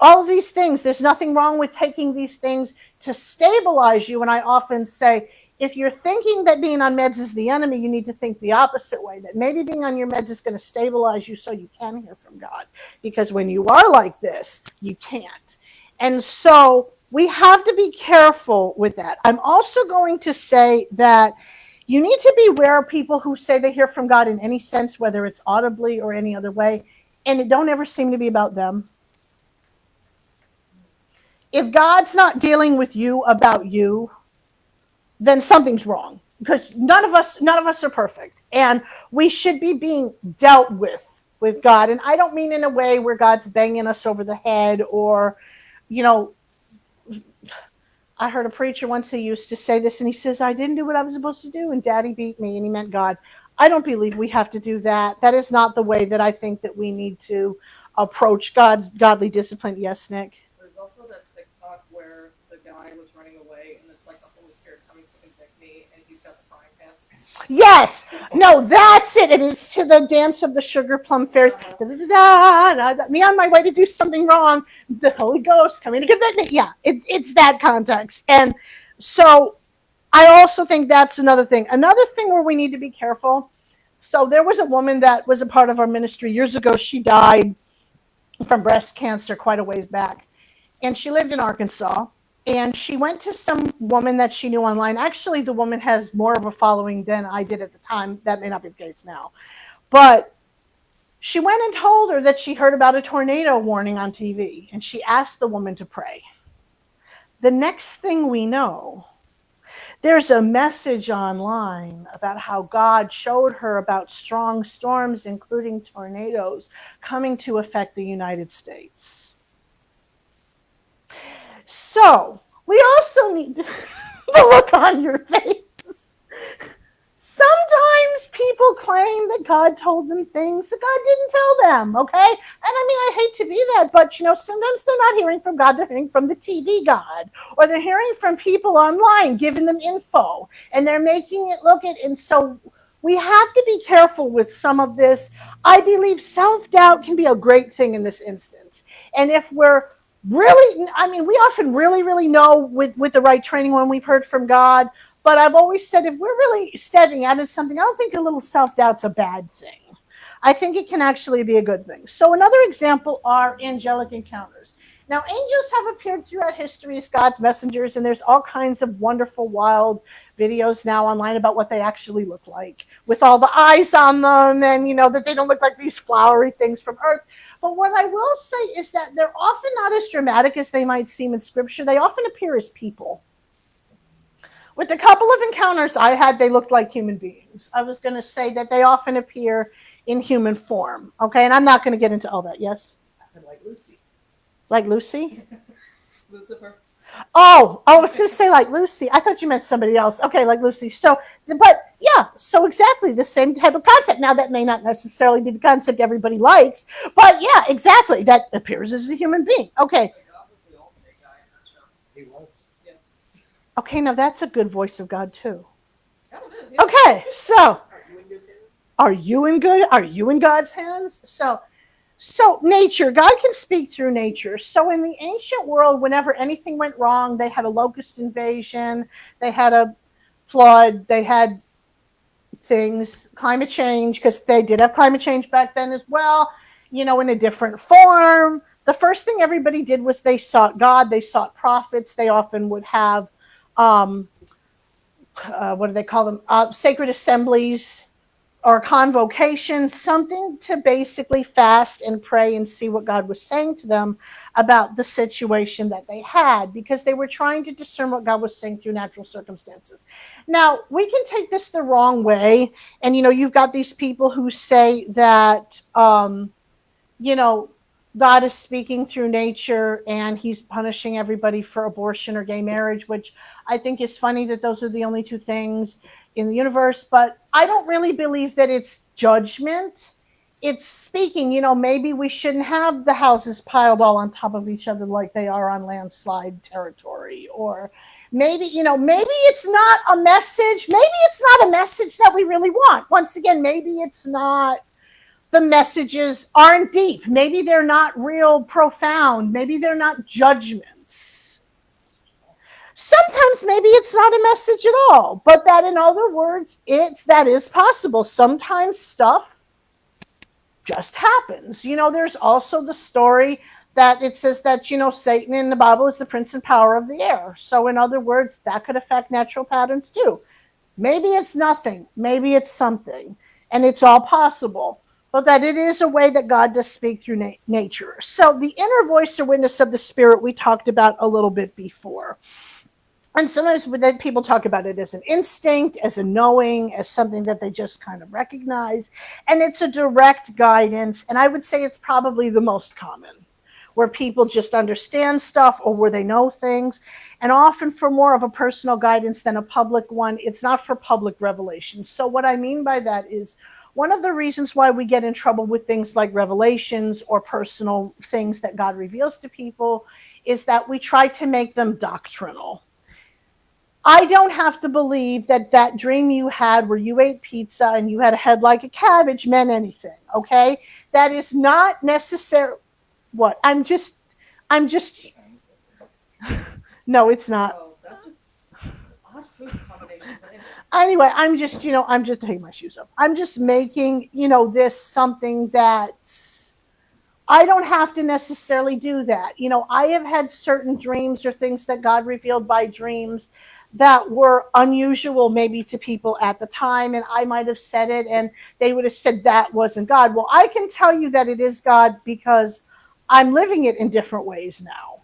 All of these things, there's nothing wrong with taking these things to stabilize you. And I often say, if you're thinking that being on meds is the enemy, you need to think the opposite way, that maybe being on your meds is going to stabilize you so you can hear from God. Because when you are like this, you can't. And so we have to be careful with that. I'm also going to say that you need to beware of people who say they hear from God in any sense, whether it's audibly or any other way, and it don't ever seem to be about them. If God's not dealing with you about you, then something's wrong, because none of us are perfect, and we should be being dealt with God. And I don't mean in a way where God's banging us over the head, or I heard a preacher once, he used to say this, and he says, I didn't do what I was supposed to do, and Daddy beat me, and he meant God. I don't believe we have to do that. That is not the way that I think that we need to approach God's godly discipline. Yes, Nick? There's also that TikTok where the guy was running away, and it's like the Holy Spirit coming to convict me, and he's got the frying pan. Yes. No, that's it. And it's to the dance of the sugar plum fairies. Me on my way to do something wrong. The Holy Ghost coming to convict me. Yeah, it's that context. And so I also think that's another thing. Another thing where we need to be careful. So there was a woman that was a part of our ministry years ago. She died from breast cancer quite a ways back. And she lived in Arkansas. And she went to some woman that she knew online. Actually, the woman has more of a following than I did at the time. That may not be the case now. But she went and told her that she heard about a tornado warning on TV. And she asked the woman to pray. The next thing we know, there's a message online about how God showed her about strong storms, including tornadoes, coming to affect the United States. So, we also need the look on your face. Sometimes people claim that God told them things that God didn't tell them, okay? And I mean, I hate to be that, but sometimes they're not hearing from God, they're hearing from the TV God, or they're hearing from people online giving them info, and they're making it look at, and so we have to be careful with some of this. I believe self-doubt can be a great thing in this instance. And if we're really, we often really know with the right training when we've heard from God. But I've always said, if we're really stepping out of something, I don't think a little self-doubt's a bad thing. I think it can actually be a good thing. So another example are angelic encounters. Now, angels have appeared throughout history as God's messengers, and there's all kinds of wonderful, wild videos now online about what they actually look like, with all the eyes on them, and that they don't look like these flowery things from Earth. But what I will say is that they're often not as dramatic as they might seem in Scripture. They often appear as people. With a couple of encounters I had, they looked like human beings. I was going to say that they often appear in human form. Okay, and I'm not going to get into all that. Yes? I said like Lucy. Like Lucy? Lucifer. Oh, I was going to say like Lucy. I thought you meant somebody else. Okay, like Lucy. So, but yeah, so exactly the same type of concept. Now, that may not necessarily be the concept everybody likes, but yeah, exactly. That appears as a human being. Okay. He was. Yeah. Okay, now that's a good voice of God too. Okay, so are you in God's hands? So nature, God can speak through nature. So in the ancient world, whenever anything went wrong, they had a locust invasion, they had a flood, they had things, climate change, because they did have climate change back then as well, in a different form. The first thing everybody did was they sought God, they sought prophets. They often would have, what do they call them? Sacred assemblies or convocation, something to basically fast and pray and see what God was saying to them about the situation that they had, because they were trying to discern what God was saying through natural circumstances. Now, we can take this the wrong way, and you've got these people who say that you know, God is speaking through nature and he's punishing everybody for abortion or gay marriage, which I think is funny that those are the only two things in the universe. But I don't really believe that it's judgment. It's speaking, maybe we shouldn't have the houses piled all on top of each other like they are on landslide territory. Or maybe, maybe it's not a message. Maybe it's not a message that we really want. Once again, maybe it's not, the messages aren't deep. Maybe they're not real profound. Maybe they're not judgments. Sometimes maybe it's not a message at all, but that, in other words, that is possible. Sometimes stuff just happens. There's also the story that it says that, Satan in the Bible is the prince and power of the air. So in other words, that could affect natural patterns too. Maybe it's nothing. Maybe it's something. And it's all possible. But that it is a way that God does speak through nature. So the inner voice or witness of the Spirit we talked about a little bit before. And sometimes people talk about it as an instinct, as a knowing, as something that they just kind of recognize. And it's a direct guidance. And I would say it's probably the most common, where people just understand stuff or where they know things. And often for more of a personal guidance than a public one, it's not for public revelation. So what I mean by that is, one of the reasons why we get in trouble with things like revelations or personal things that God reveals to people is that we try to make them doctrinal. I don't have to believe that dream you had where you ate pizza and you had a head like a cabbage meant anything, okay? That is not necessary. What? I'm just, no, it's not. Oh, that's odd food combination. Anyway, I'm just taking my shoes off. I'm just making, this something that I don't have to necessarily do that. I have had certain dreams or things that God revealed by dreams that were unusual maybe to people at the time. And I might have said it and they would have said that wasn't God. Well, I can tell you that it is God because I'm living it in different ways now.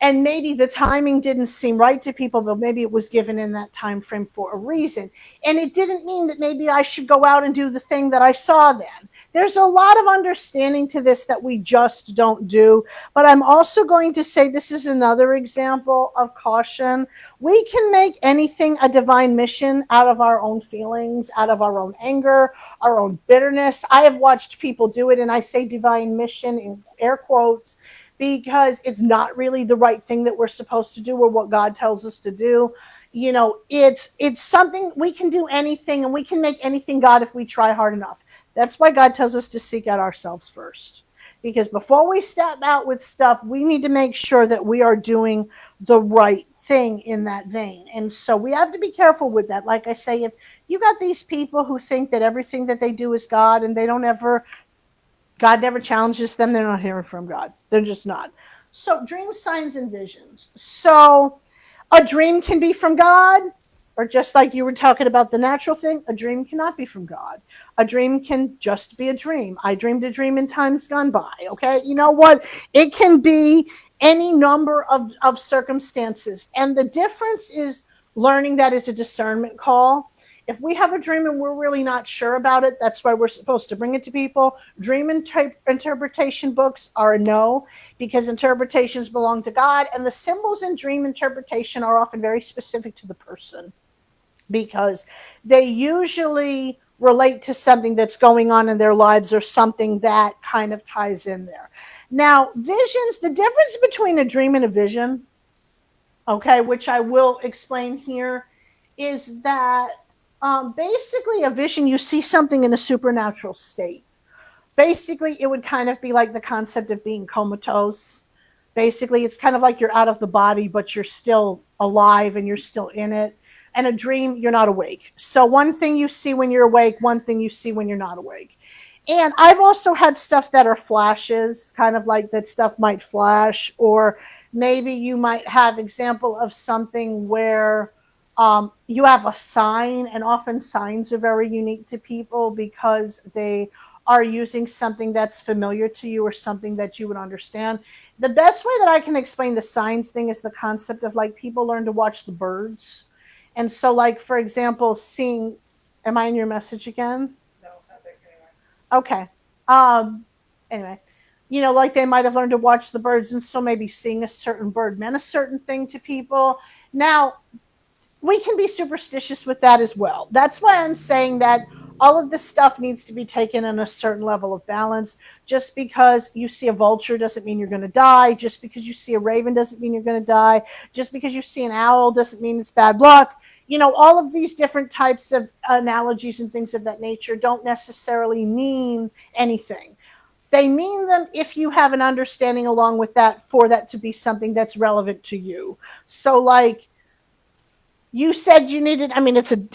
And maybe the timing didn't seem right to people, but maybe it was given in that time frame for a reason. And it didn't mean that maybe I should go out and do the thing that I saw then. There's a lot of understanding to this that we just don't do. But I'm also going to say this is another example of caution. We can make anything a divine mission out of our own feelings, out of our own anger, our own bitterness. I have watched people do it, and I say divine mission in air quotes, because it's not really the right thing that we're supposed to do or what God tells us to do. It's something, we can do anything and we can make anything God if we try hard enough. That's why God tells us to seek out ourselves first. Because before we step out with stuff, we need to make sure that we are doing the right thing in that vein. And so we have to be careful with that. Like I say, if you got these people who think that everything that they do is God and God never challenges them, they're not hearing from God. They're just not. So dreams, signs, and visions. So a dream can be from God, or just like you were talking about the natural thing, a dream cannot be from God. A dream can just be a dream. I dreamed a dream in times gone by, okay? You know what? It can be any number of circumstances. And the difference is learning that is a discernment call. If we have a dream and we're really not sure about it, that's why we're supposed to bring it to people. Dream interpretation books are a no, because interpretations belong to God, and the symbols in dream interpretation are often very specific to the person, because they usually relate to something that's going on in their lives or something that kind of ties in there. Now, visions, the difference between a dream and a vision, okay, which I will explain here, is that basically a vision, you see something in a supernatural state. Basically, it would kind of be like the concept of being comatose. Basically, it's kind of like you're out of the body, but you're still alive and you're still in it. and a dream, you're not awake. So one thing you see when you're awake, one thing you see when you're not awake. And I've also had stuff that are flashes, kind of like that stuff might flash, or maybe you might have example of something where you have a sign, and often signs are very unique to people because they are using something that's familiar to you or something that you would understand. The best way that I can explain the signs thing is the concept of like people learn to watch the birds. And so, like, for example, seeing, am I in your message again? No, I think anyway. Okay. Anyway, like they might have learned to watch the birds, and so maybe seeing a certain bird meant a certain thing to people. Now, we can be superstitious with that as well. That's why I'm saying that all of this stuff needs to be taken in a certain level of balance. Just because you see a vulture doesn't mean you're going to die. Just because you see a raven doesn't mean you're going to die. Just because you see an owl doesn't mean it's bad luck. All of these different types of analogies and things of that nature don't necessarily mean anything. They mean them if you have an understanding along with that for that to be something that's relevant to you. So, like, you said you needed,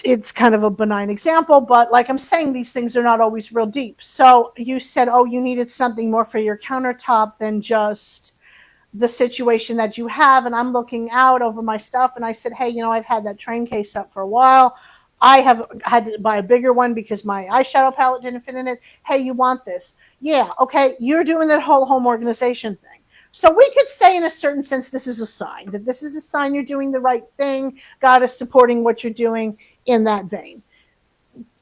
it's kind of a benign example, but like I'm saying, these things are not always real deep. So you said, oh, you needed something more for your countertop than just the situation that you have. And I'm looking out over my stuff, and I said, hey, I've had that train case up for a while. I have had to buy a bigger one because my eyeshadow palette didn't fit in it. Hey, you want this? Yeah, okay, you're doing that whole home organization thing. So we could say, in a certain sense, this is a sign, that this is a sign you're doing the right thing. God is supporting what you're doing in that vein.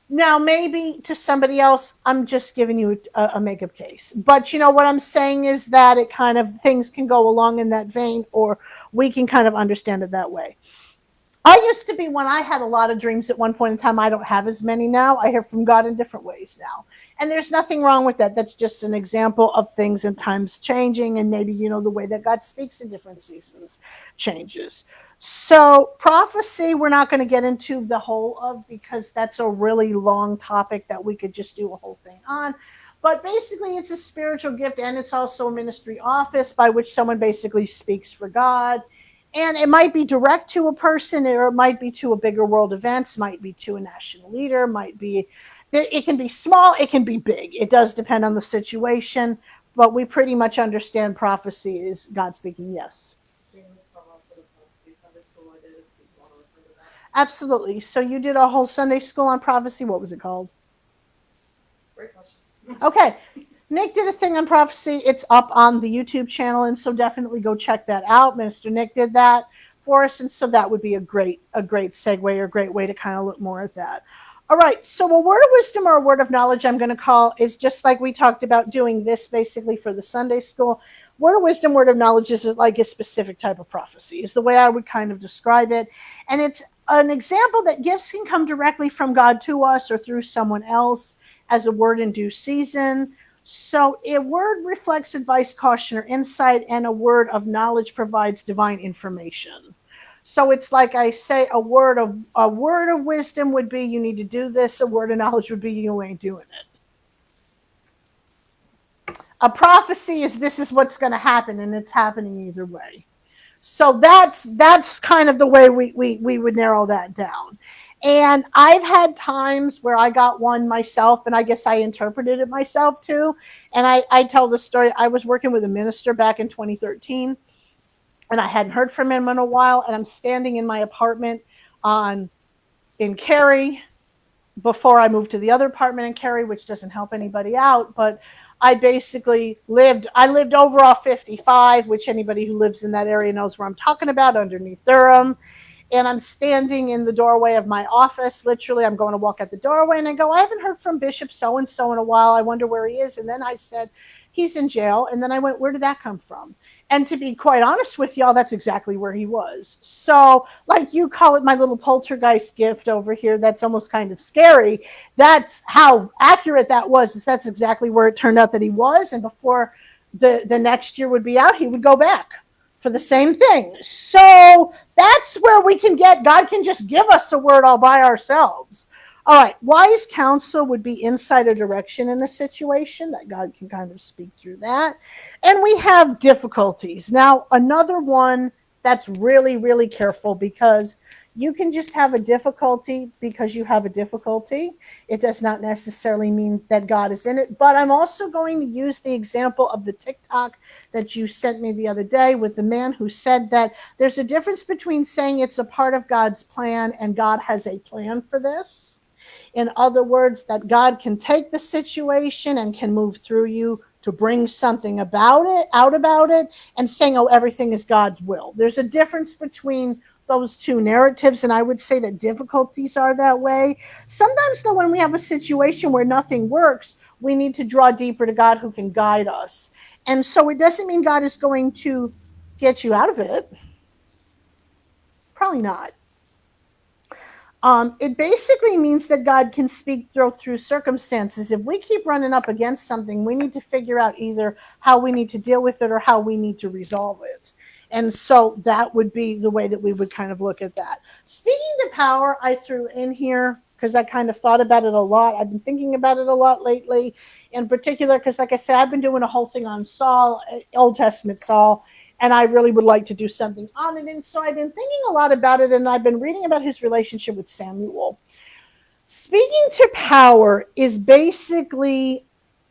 Now, maybe to somebody else, I'm just giving you a makeup case. But what I'm saying is that it kind of, things can go along in that vein, or we can kind of understand it that way. I used to be one, I had a lot of dreams at one point in time. I don't have as many now. I hear from God in different ways now. And there's nothing wrong with that. That's just an example of things and times changing. And maybe, the way that God speaks in different seasons changes. So prophecy, we're not going to get into the whole of, because that's a really long topic that we could just do a whole thing on. But basically, it's a spiritual gift, and it's also a ministry office by which someone basically speaks for God. And it might be direct to a person, or it might be to a bigger world events, might be to a national leader, might be, it can be small, it can be big. It does depend on the situation, but we pretty much understand prophecy is God speaking, yes. Absolutely. So you did a whole Sunday school on prophecy. What was it called? Great question. Okay. Nick did a thing on prophecy. It's up on the YouTube channel, and so definitely go check that out. Minister Nick did that for us, and so that would be a great segue, or a great way to kind of look more at that. All right, so a word of wisdom or a word of knowledge, I'm going to call, is just like we talked about doing this basically for the Sunday school. Word of wisdom, word of knowledge is like a specific type of prophecy, is the way I would kind of describe it. And it's an example that gifts can come directly from God to us or through someone else as a word in due season. So a word reflects advice, caution, or insight, and a word of knowledge provides divine information. So it's like I say, a word of wisdom would be, you need to do this. A word of knowledge would be, you ain't doing it. A prophecy is, this is what's going to happen, and it's happening either way. So that's kind of the way we would narrow that down. And I've had times where I got one myself, and I guess I interpreted it myself too. And I tell the story. I was working with a minister back in 2013, and I hadn't heard from him in a while. And I'm standing in my apartment in Cary before I moved to the other apartment in Cary, which doesn't help anybody out. But I basically lived over off 55, which anybody who lives in that area knows where I'm talking about, underneath Durham. And I'm standing in the doorway of my office. Literally, I'm going to walk out the doorway, and I go, I haven't heard from Bishop so-and-so in a while. I wonder where he is. And then I said, he's in jail. And then I went, where did that come from? And to be quite honest with y'all, that's exactly where he was. So, like you call it, my little poltergeist gift over here, that's almost kind of scary. That's how accurate that was. Is that's exactly where it turned out that he was. And before the next year would be out, he would go back for the same thing. So that's where we can get, God can just give us a word all by ourselves. All right, wise counsel would be insight or direction in a situation, that God can kind of speak through that. And we have difficulties. Now, another one that's really, really careful, because You can just have a difficulty because you have a difficulty. It does not necessarily mean that God is in it. But I'm also going to use the example of the TikTok that you sent me the other day with the man who said that there's a difference between saying it's a part of God's plan and God has a plan for this. In other words, that God can take the situation and can move through you to bring something out about it, and saying, oh, everything is God's will. There's a difference between those two narratives, and I would say that difficulties are that way. Sometimes, though, when we have a situation where nothing works, we need to draw deeper to God who can guide us. And so it doesn't mean God is going to get you out of it. Probably not. It basically means that God can speak through circumstances. If we keep running up against something, we need to figure out either how we need to deal with it or how we need to resolve it. And so that would be the way that we would kind of look at that. Speaking to power, I threw in here because I kind of thought about it a lot. I've been thinking about it a lot lately, in particular, because, like I said, I've been doing a whole thing on Saul, Old Testament Saul, and I really would like to do something on it. And so I've been thinking a lot about it, and I've been reading about his relationship with Samuel. Speaking to power is basically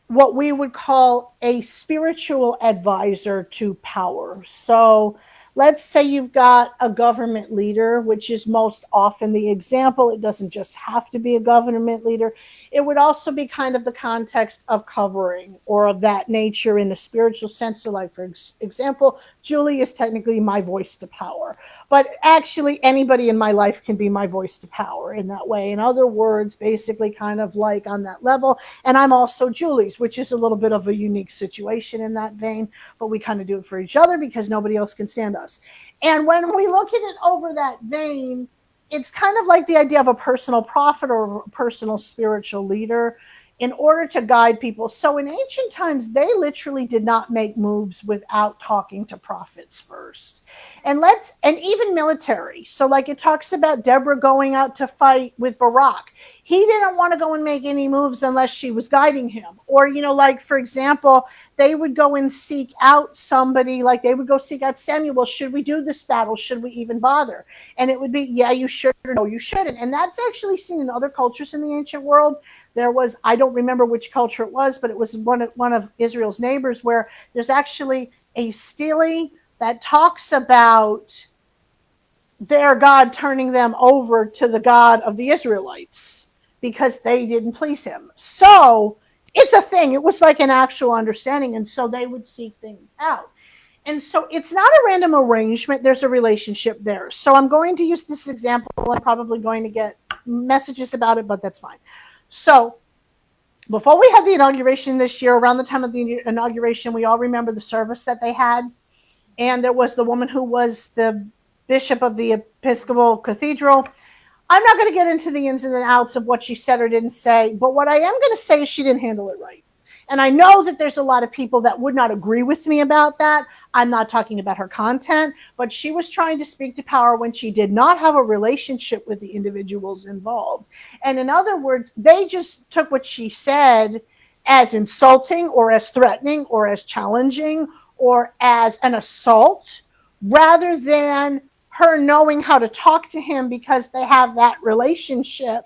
what we would call a spiritual advisor to power. So let's say you've got a government leader, which is most often the example. It doesn't just have to be a government leader. It would also be kind of the context of covering or of that nature in a spiritual sense. So, like, for example, Julie is technically my voice to power. But actually, anybody in my life can be my voice to power in that way. In other words, basically kind of like on that level. And I'm also Julie's, which is a little bit of a unique situation in that vein, but we kind of do it for each other because nobody else can stand us. And when we look at it over that vein, it's kind of like the idea of a personal prophet or a personal spiritual leader in order to guide people. So in ancient times, they literally did not make moves without talking to prophets first. And even military. So like it talks about Deborah going out to fight with Barak. He didn't want to go and make any moves unless she was guiding him. Or, like, for example, they would go and seek out somebody, like they would go seek out Samuel. Should we do this battle? Should we even bother? And it would be, yeah, you should, or no, you shouldn't. And that's actually seen in other cultures in the ancient world. There was, I don't remember which culture it was, but it was one of Israel's neighbors where there's actually a stele that talks about their God turning them over to the God of the Israelites because they didn't please him. So it's a thing. It was like an actual understanding. And so they would seek things out. And so it's not a random arrangement. There's a relationship there. So I'm going to use this example. I'm probably going to get messages about it, but that's fine. So before we had the inauguration this year, around the time of the inauguration, we all remember the service that they had. And there was the woman who was the bishop of the Episcopal Cathedral. I'm not going to get into the ins and outs of what she said or didn't say, but what I am going to say is she didn't handle it right. And I know that there's a lot of people that would not agree with me about that. I'm not talking about her content, but she was trying to speak to power when she did not have a relationship with the individuals involved. And in other words, they just took what she said as insulting or as threatening or as challenging or as an assault rather than her knowing how to talk to him because they have that relationship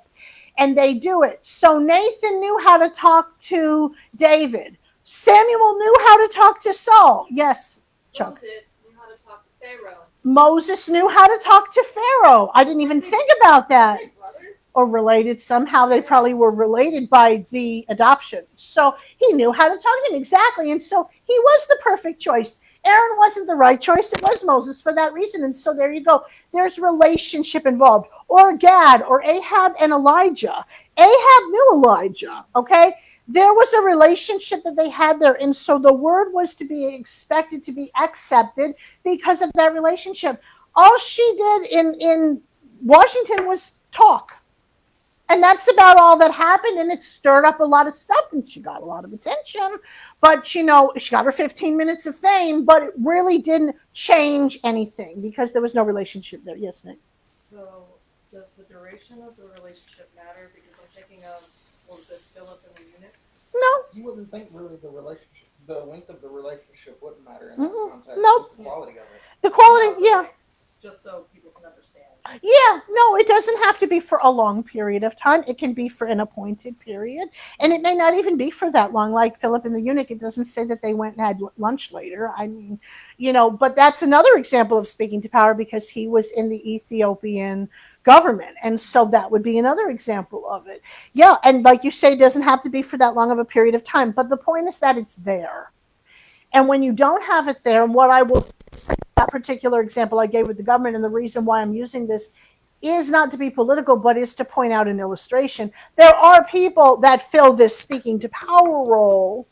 and they do it. So Nathan knew how to talk to David. Samuel knew how to talk to Saul. Yes, Chuck. Moses knew how to talk to Pharaoh. Moses knew how to talk to Pharaoh. I didn't even think about that. Or related. Somehow they probably were related by the adoption. So he knew how to talk to him exactly. And so he was the perfect choice. Aaron wasn't the right choice. It was Moses for that reason. And so there you go. There's relationship involved. Or Gad or Ahab and Elijah. Ahab knew Elijah. Okay. There was a relationship that they had there. And so the word was to be expected to be accepted because of that relationship. All she did in Washington was talk. And that's about all that happened. And it stirred up a lot of stuff. And she got a lot of attention. But, she got her 15 minutes of fame. But it really didn't change anything because there was no relationship there. Yes, Nick? So does the duration of the relationship matter? Because I'm thinking of, what was it, Philip and the eunuch? No. You wouldn't think really the length of the relationship wouldn't matter in that context. No. Just the quality of it. The quality, yeah. Just so people can understand. Yeah, no, it doesn't have to be for a long period of time. It can be for an appointed period. And it may not even be for that long. Like Philip and the eunuch, it doesn't say that they went and had lunch later. I mean, but that's another example of speaking to power because he was in the Ethiopian government. And so that would be another example of it. Yeah, and like you say, it doesn't have to be for that long of a period of time. But the point is that it's there. And when you don't have it there, and what I will say, that particular example I gave with the government, and the reason why I'm using this is not to be political, but is to point out an illustration. There are people that fill this speaking to power role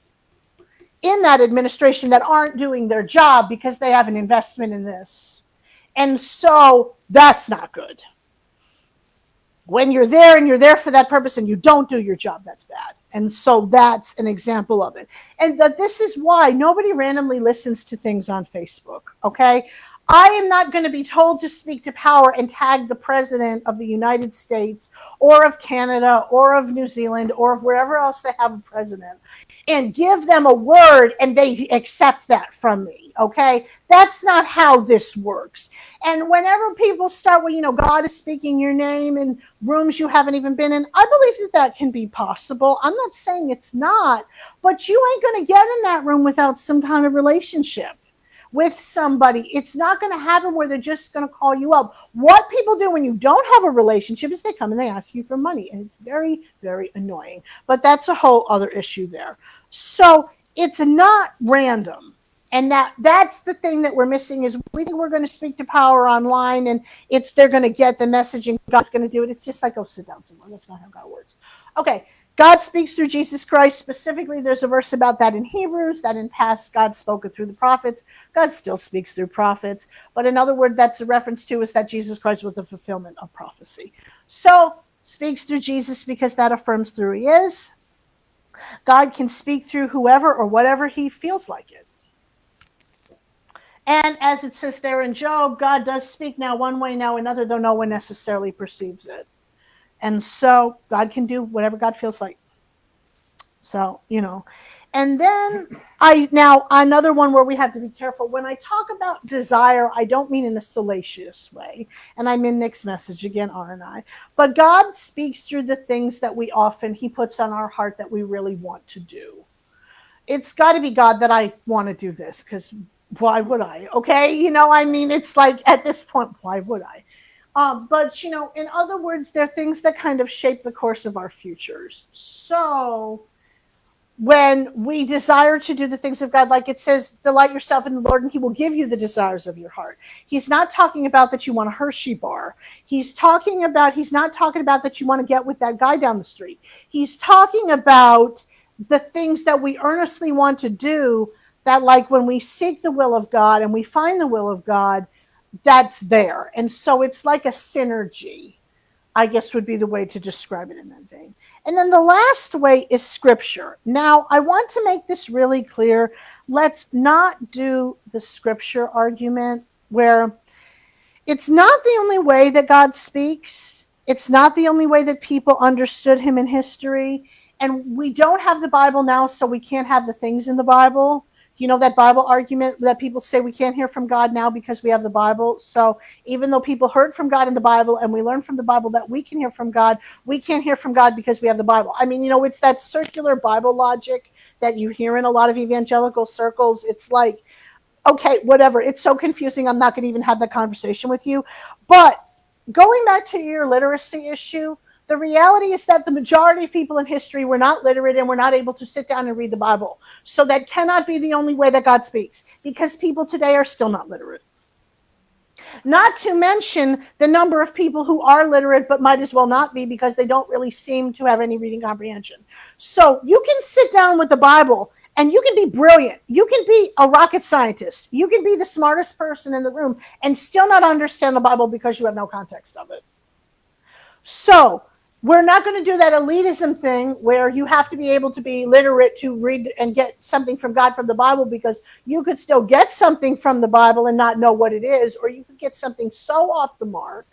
in that administration that aren't doing their job because they have an investment in this. And so that's not good. When you're there and you're there for that purpose and you don't do your job, that's bad. And so that's an example of it. And that this is why nobody randomly listens to things on Facebook, okay? I am not going to be told to speak to power and tag the president of the United States or of Canada or of New Zealand or of wherever else they have a president and give them a word and they accept that from me, okay? That's not how this works. And whenever people start, well, God is speaking your name in rooms you haven't even been in, I believe that can be possible. I'm not saying it's not, but you ain't going to get in that room without some kind of relationship with somebody. It's not going to happen where they're just going to call you up. What people do when you don't have a relationship is they come and they ask you for money, and it's very, very annoying. But that's a whole other issue there. So it's not random. And that's the thing that we're missing is we think we're going to speak to power online and they're going to get the message and God's going to do it. It's just like, sit down somewhere. That's not how God works. Okay. God speaks through Jesus Christ. Specifically, there's a verse about that in Hebrews, that in past God spoke it through the prophets. God still speaks through prophets. But another word that's a reference to is that Jesus Christ was the fulfillment of prophecy. So, speaks through Jesus because that affirms through he is. God can speak through whoever or whatever he feels like it. And as it says there in Job, God does speak now one way, now another, though no one necessarily perceives it. And so God can do whatever God feels like. So, And then now another one where we have to be careful. When I talk about desire, I don't mean in a salacious way. And I'm in Nick's message again, aren't I? But God speaks through the things that he puts on our heart that we really want to do. It's got to be God that I want to do this because why would I? Okay. It's like at this point, why would I? But, in other words, there are things that kind of shape the course of our futures. So when we desire to do the things of God, like it says, delight yourself in the Lord and he will give you the desires of your heart. He's not talking about that you want a Hershey bar. He's not talking about that you want to get with that guy down the street. He's talking about the things that we earnestly want to do that, like when we seek the will of God and we find the will of God, that's there. And so it's like a synergy, I guess would be the way to describe it in that vein. And then the last way is scripture. Now, I want to make this really clear. Let's not do the scripture argument where it's not the only way that God speaks. It's not the only way that people understood him in history. And we don't have the Bible now, so we can't have the things in the Bible. That Bible argument that people say we can't hear from God now because we have the Bible. So even though people heard from God in the Bible and we learn from the Bible that we can hear from God, we can't hear from God because we have the Bible. It's that circular Bible logic that you hear in a lot of evangelical circles. It's like, okay, whatever. It's so confusing. I'm not going to even have that conversation with you. But going back to your literacy issue, the reality is that the majority of people in history were not literate and were not able to sit down and read the Bible. So that cannot be the only way that God speaks because people today are still not literate. Not to mention the number of people who are literate but might as well not be because they don't really seem to have any reading comprehension. So you can sit down with the Bible and you can be brilliant. You can be a rocket scientist. You can be the smartest person in the room and still not understand the Bible because you have no context of it. So we're not going to do that elitism thing where you have to be able to be literate to read and get something from God from the Bible, because you could still get something from the Bible and not know what it is, or you could get something so off the mark.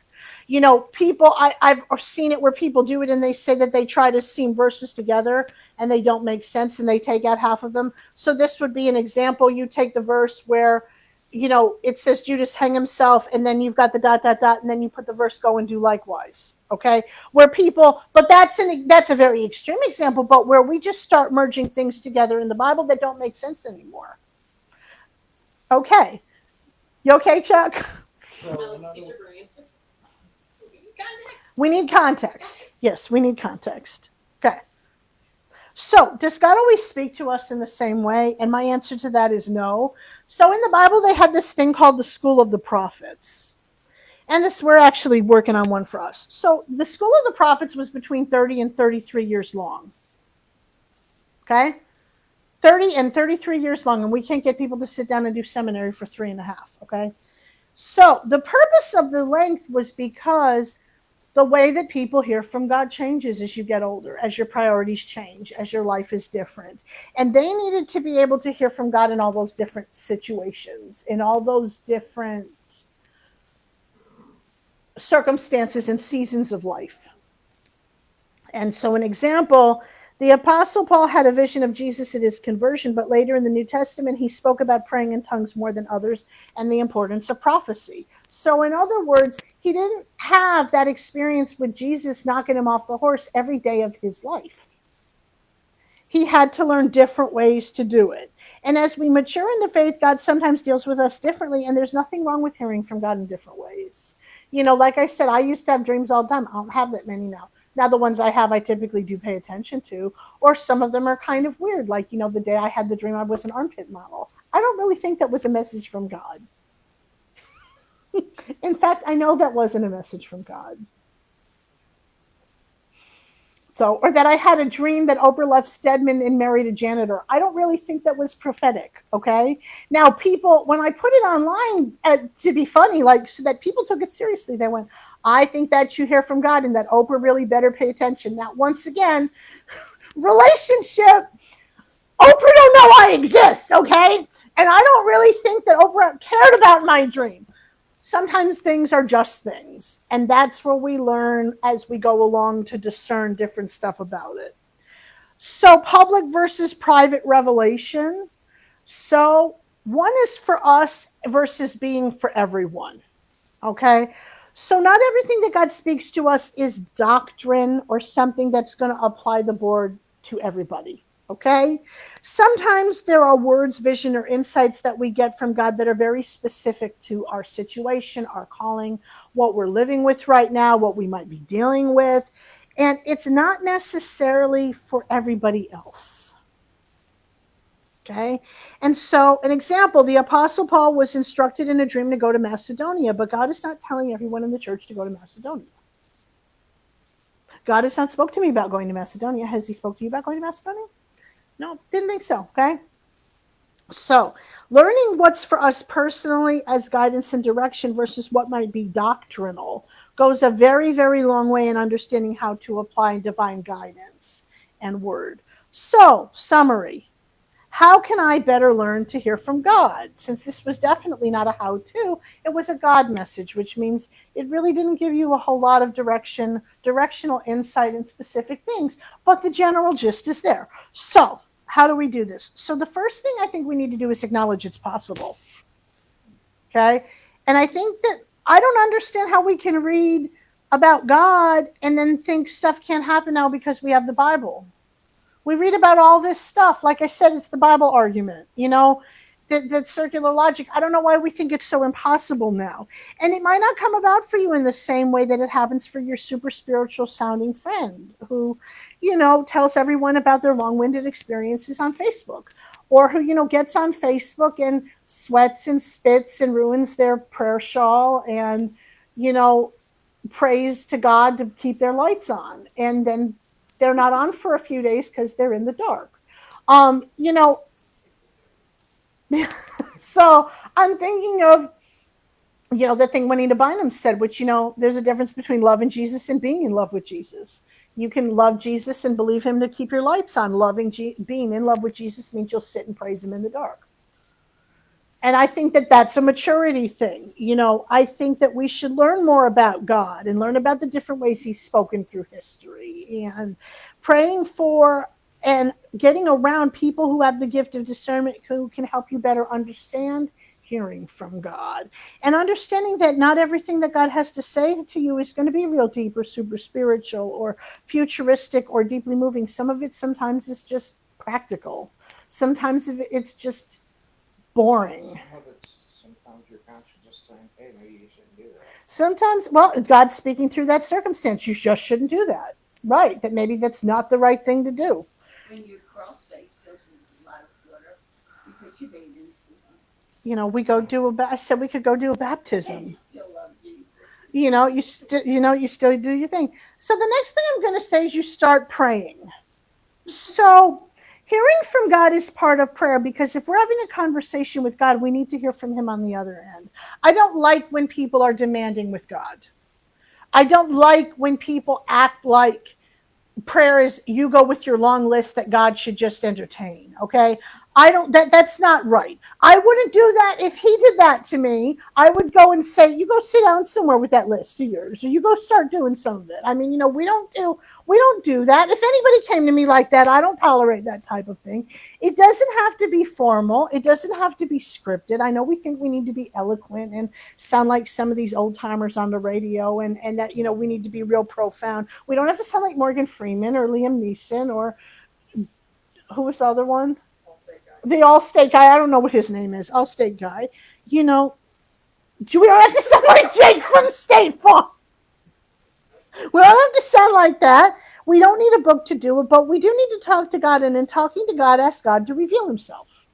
People, I've seen it where people do it and they say that they try to seam verses together and they don't make sense and they take out half of them. So this would be an example. You take the verse where it says Judas hang himself, and then you've got the ... and then you put the verse, go and do likewise. Okay, where people, but that's a very extreme example, but where we just start merging things together in the Bible that don't make sense anymore. Okay, you okay, Chuck? So We need context. Yes, we need context. Okay. So, does God always speak to us in the same way? And my answer to that is no. So, in the Bible, they had this thing called the School of the Prophets. And we're actually working on one for us. So, the School of the Prophets was between 30 and 33 years long. Okay? 30 and 33 years long. And we can't get people to sit down and do seminary for 3.5. Okay? So, the purpose of the length was because the way that people hear from God changes as you get older, as your priorities change, as your life is different. And they needed to be able to hear from God in all those different situations, in all those different circumstances and seasons of life. And so, an example, the Apostle Paul had a vision of Jesus at his conversion, but later in the New Testament, he spoke about praying in tongues more than others and the importance of prophecy. So, in other words, he didn't have that experience with Jesus knocking him off the horse every day of his life. He had to learn different ways to do it. And as we mature in the faith, God sometimes deals with us differently, and there's nothing wrong with hearing from God in different ways. Like I said, I used to have dreams all the time. I don't have that many now. Now, the ones I have, I typically do pay attention to, or some of them are kind of weird. Like, the day I had the dream I was an armpit model. I don't really think that was a message from God. In fact, I know that wasn't a message from God. So, or that I had a dream that Oprah left Stedman and married a janitor. I don't really think that was prophetic. Okay. Now, people, when I put it online to be funny, so that people took it seriously, they went, I think that you hear from God and that Oprah really better pay attention. Now, once again, relationship, Oprah don't know I exist. Okay. And I don't really think that Oprah cared about my dream. Sometimes things are just things. And that's where we learn as we go along to discern different stuff about it. So, public versus private revelation. So, one is for us versus being for everyone. Okay? So, not everything that God speaks to us is doctrine or something that's going to apply the board to everybody. Okay? Sometimes there are words, vision, or insights that we get from God that are very specific to our situation, our calling, what we're living with right now, what we might be dealing with. And it's not necessarily for everybody else. Okay? And so, an example, the Apostle Paul was instructed in a dream to go to Macedonia, but God is not telling everyone in the church to go to Macedonia. God has not spoke to me about going to Macedonia. Has he spoke to you about going to Macedonia? No, didn't think so. Okay. So, learning what's for us personally as guidance and direction versus what might be doctrinal goes a very, very long way in understanding how to apply divine guidance and word. So, summary. How can I better learn to hear from God? Since this was definitely not a how-to, it was a God message, which means it really didn't give you a whole lot of directional insight in specific things, but the general gist is there. So, how do we do this? So the first thing I think we need to do is acknowledge it's possible. Okay? And I think that I don't understand how we can read about God and then think stuff can't happen now because we have the Bible. We read about all this stuff. Like I said, it's the Bible argument, that circular logic. I don't know why we think it's so impossible now. And it might not come about for you in the same way that it happens for your super spiritual sounding friend who, tells everyone about their long-winded experiences on Facebook, or who, gets on Facebook and sweats and spits and ruins their prayer shawl and, prays to God to keep their lights on. And then they're not on for a few days because they're in the dark. So I'm thinking of, the thing Juanita Bynum said, which, there's a difference between loving Jesus and being in love with Jesus. You can love Jesus and believe him to keep your lights on. Being in love with Jesus means you'll sit and praise him in the dark. And I think that that's a maturity thing. I think that we should learn more about God and learn about the different ways he's spoken through history, and praying for and getting around people who have the gift of discernment who can help you better understand hearing from God and understanding that not everything that God has to say to you is going to be real deep or super spiritual or futuristic or deeply moving. Some of it sometimes is just practical. Sometimes it's just boring. Sometimes your conscience just saying, hey, maybe you shouldn't do that. Sometimes, well, God's speaking through that circumstance. You just shouldn't do that. Right. That maybe that's not the right thing to do. When your cross face goes into a lot of water because you made it. We go do I said we could go do a baptism. And you still love Jesus. You still do your thing. So the next thing I'm going to say is you start praying. So hearing from God is part of prayer because if we're having a conversation with God, we need to hear from him on the other end. I don't like when people are demanding with God. I don't like when people act like prayer is you go with your long list that God should just entertain. Okay. That's not right. I wouldn't do that if he did that to me. I would go and say, you go sit down somewhere with that list of yours, or you go start doing some of it. I mean, we don't do that. If anybody came to me like that, I don't tolerate that type of thing. It doesn't have to be formal. It doesn't have to be scripted. I know we think we need to be eloquent and sound like some of these old timers on the radio and that, we need to be real profound. We don't have to sound like Morgan Freeman or Liam Neeson or who was the other one? The Allstate guy. I don't know what his name is. Allstate guy. We don't have to sound like Jake from State Farm. We don't have to sound like that. We don't need a book to do it, but we do need to talk to God, and in talking to God, ask God to reveal himself.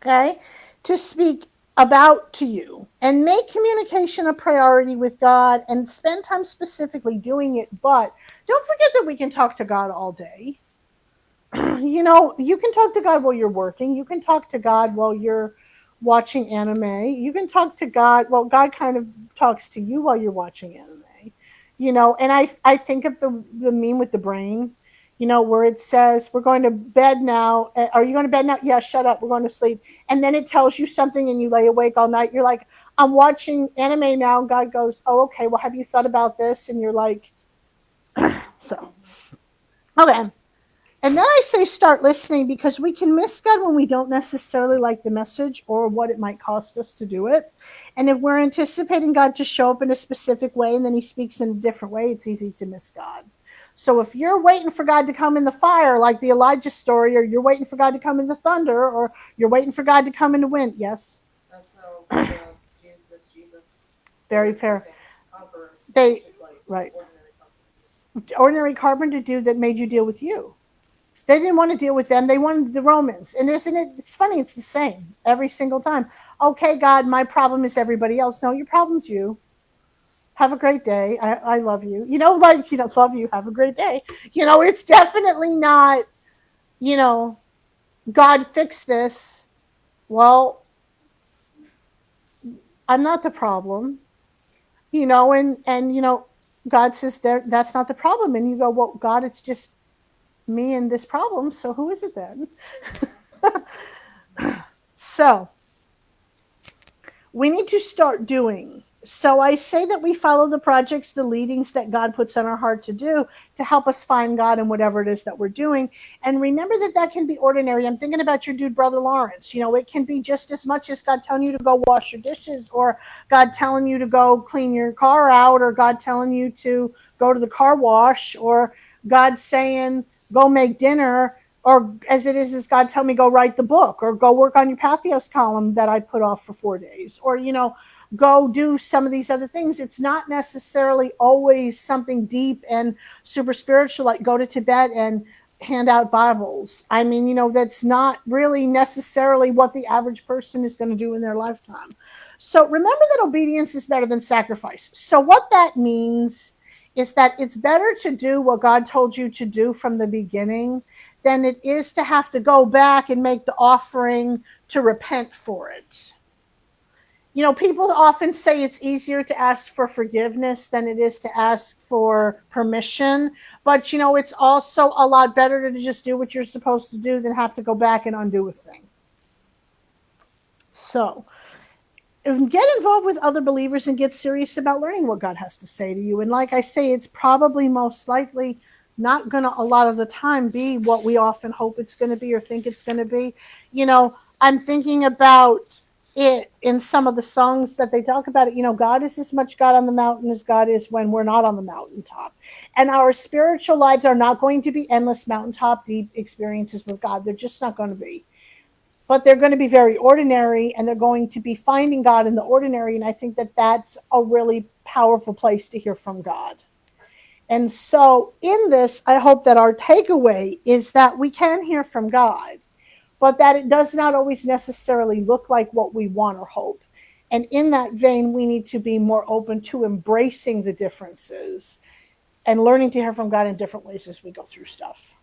Okay? To speak about to you and make communication a priority with God and spend time specifically doing it. But don't forget that we can talk to God all day. You can talk to God while you're working. You can talk to God while you're watching anime. You can talk to God. Well, God kind of talks to you while you're watching anime. And I think of the meme with the brain, where it says, we're going to bed now. Are you going to bed now? Yeah, shut up. We're going to sleep. And then it tells you something and you lay awake all night. You're like, I'm watching anime now. And God goes, oh, okay. Well, have you thought about this? And you're like, so, okay. And then I say start listening because we can miss God when we don't necessarily like the message or what it might cost us to do it. And if we're anticipating God to show up in a specific way and then he speaks in a different way, it's easy to miss God. So if you're waiting for God to come in the fire, like the Elijah story, or you're waiting for God to come in the thunder, or you're waiting for God to come in the wind, yes? That's how Jesus. Very fair. Right. Ordinary carpenter dude that made you deal with you. They didn't want to deal with them. They wanted the Romans. And isn't it? It's funny. It's the same every single time. Okay, God, my problem is everybody else. No, your problem's you. Have a great day. I love you. Love you. Have a great day. It's definitely not, God, fix this. Well, I'm not the problem. And God says that's not the problem. And you go, well, God, it's just me and this problem. So who is it then? So we need to start doing. So I say that we follow the projects, the leadings that God puts on our heart to do to help us find God in whatever it is that we're doing. And remember that can be ordinary. I'm thinking about your dude, Brother Lawrence. It can be just as much as God telling you to go wash your dishes, or God telling you to go clean your car out, or God telling you to go to the car wash, or God saying, go make dinner. Or as it is God tell me go write the book, or go work on your Pathos column that I put off for 4 days, or go do some of these other things. It's not necessarily always something deep and super spiritual, like go to Tibet and hand out Bibles. I mean, that's not really necessarily what the average person is going to do in their lifetime. So remember that obedience is better than sacrifice. So what that means is that it's better to do what God told you to do from the beginning than it is to have to go back and make the offering to repent for it. People often say it's easier to ask for forgiveness than it is to ask for permission. But, it's also a lot better to just do what you're supposed to do than have to go back and undo a thing. So, get involved with other believers and get serious about learning what God has to say to you. And like I say, it's probably most likely not going to a lot of the time be what we often hope it's going to be or think it's going to be. I'm thinking about in some of the songs that they talk about it, God is as much God on the mountain as God is when we're not on the mountaintop. And our spiritual lives are not going to be endless mountaintop deep experiences with God. They're just not going to be. But they're going to be very ordinary, and they're going to be finding God in the ordinary. And I think that that's a really powerful place to hear from God. And so in this, I hope that our takeaway is that we can hear from God, but that it does not always necessarily look like what we want or hope. And in that vein, we need to be more open to embracing the differences and learning to hear from God in different ways as we go through stuff.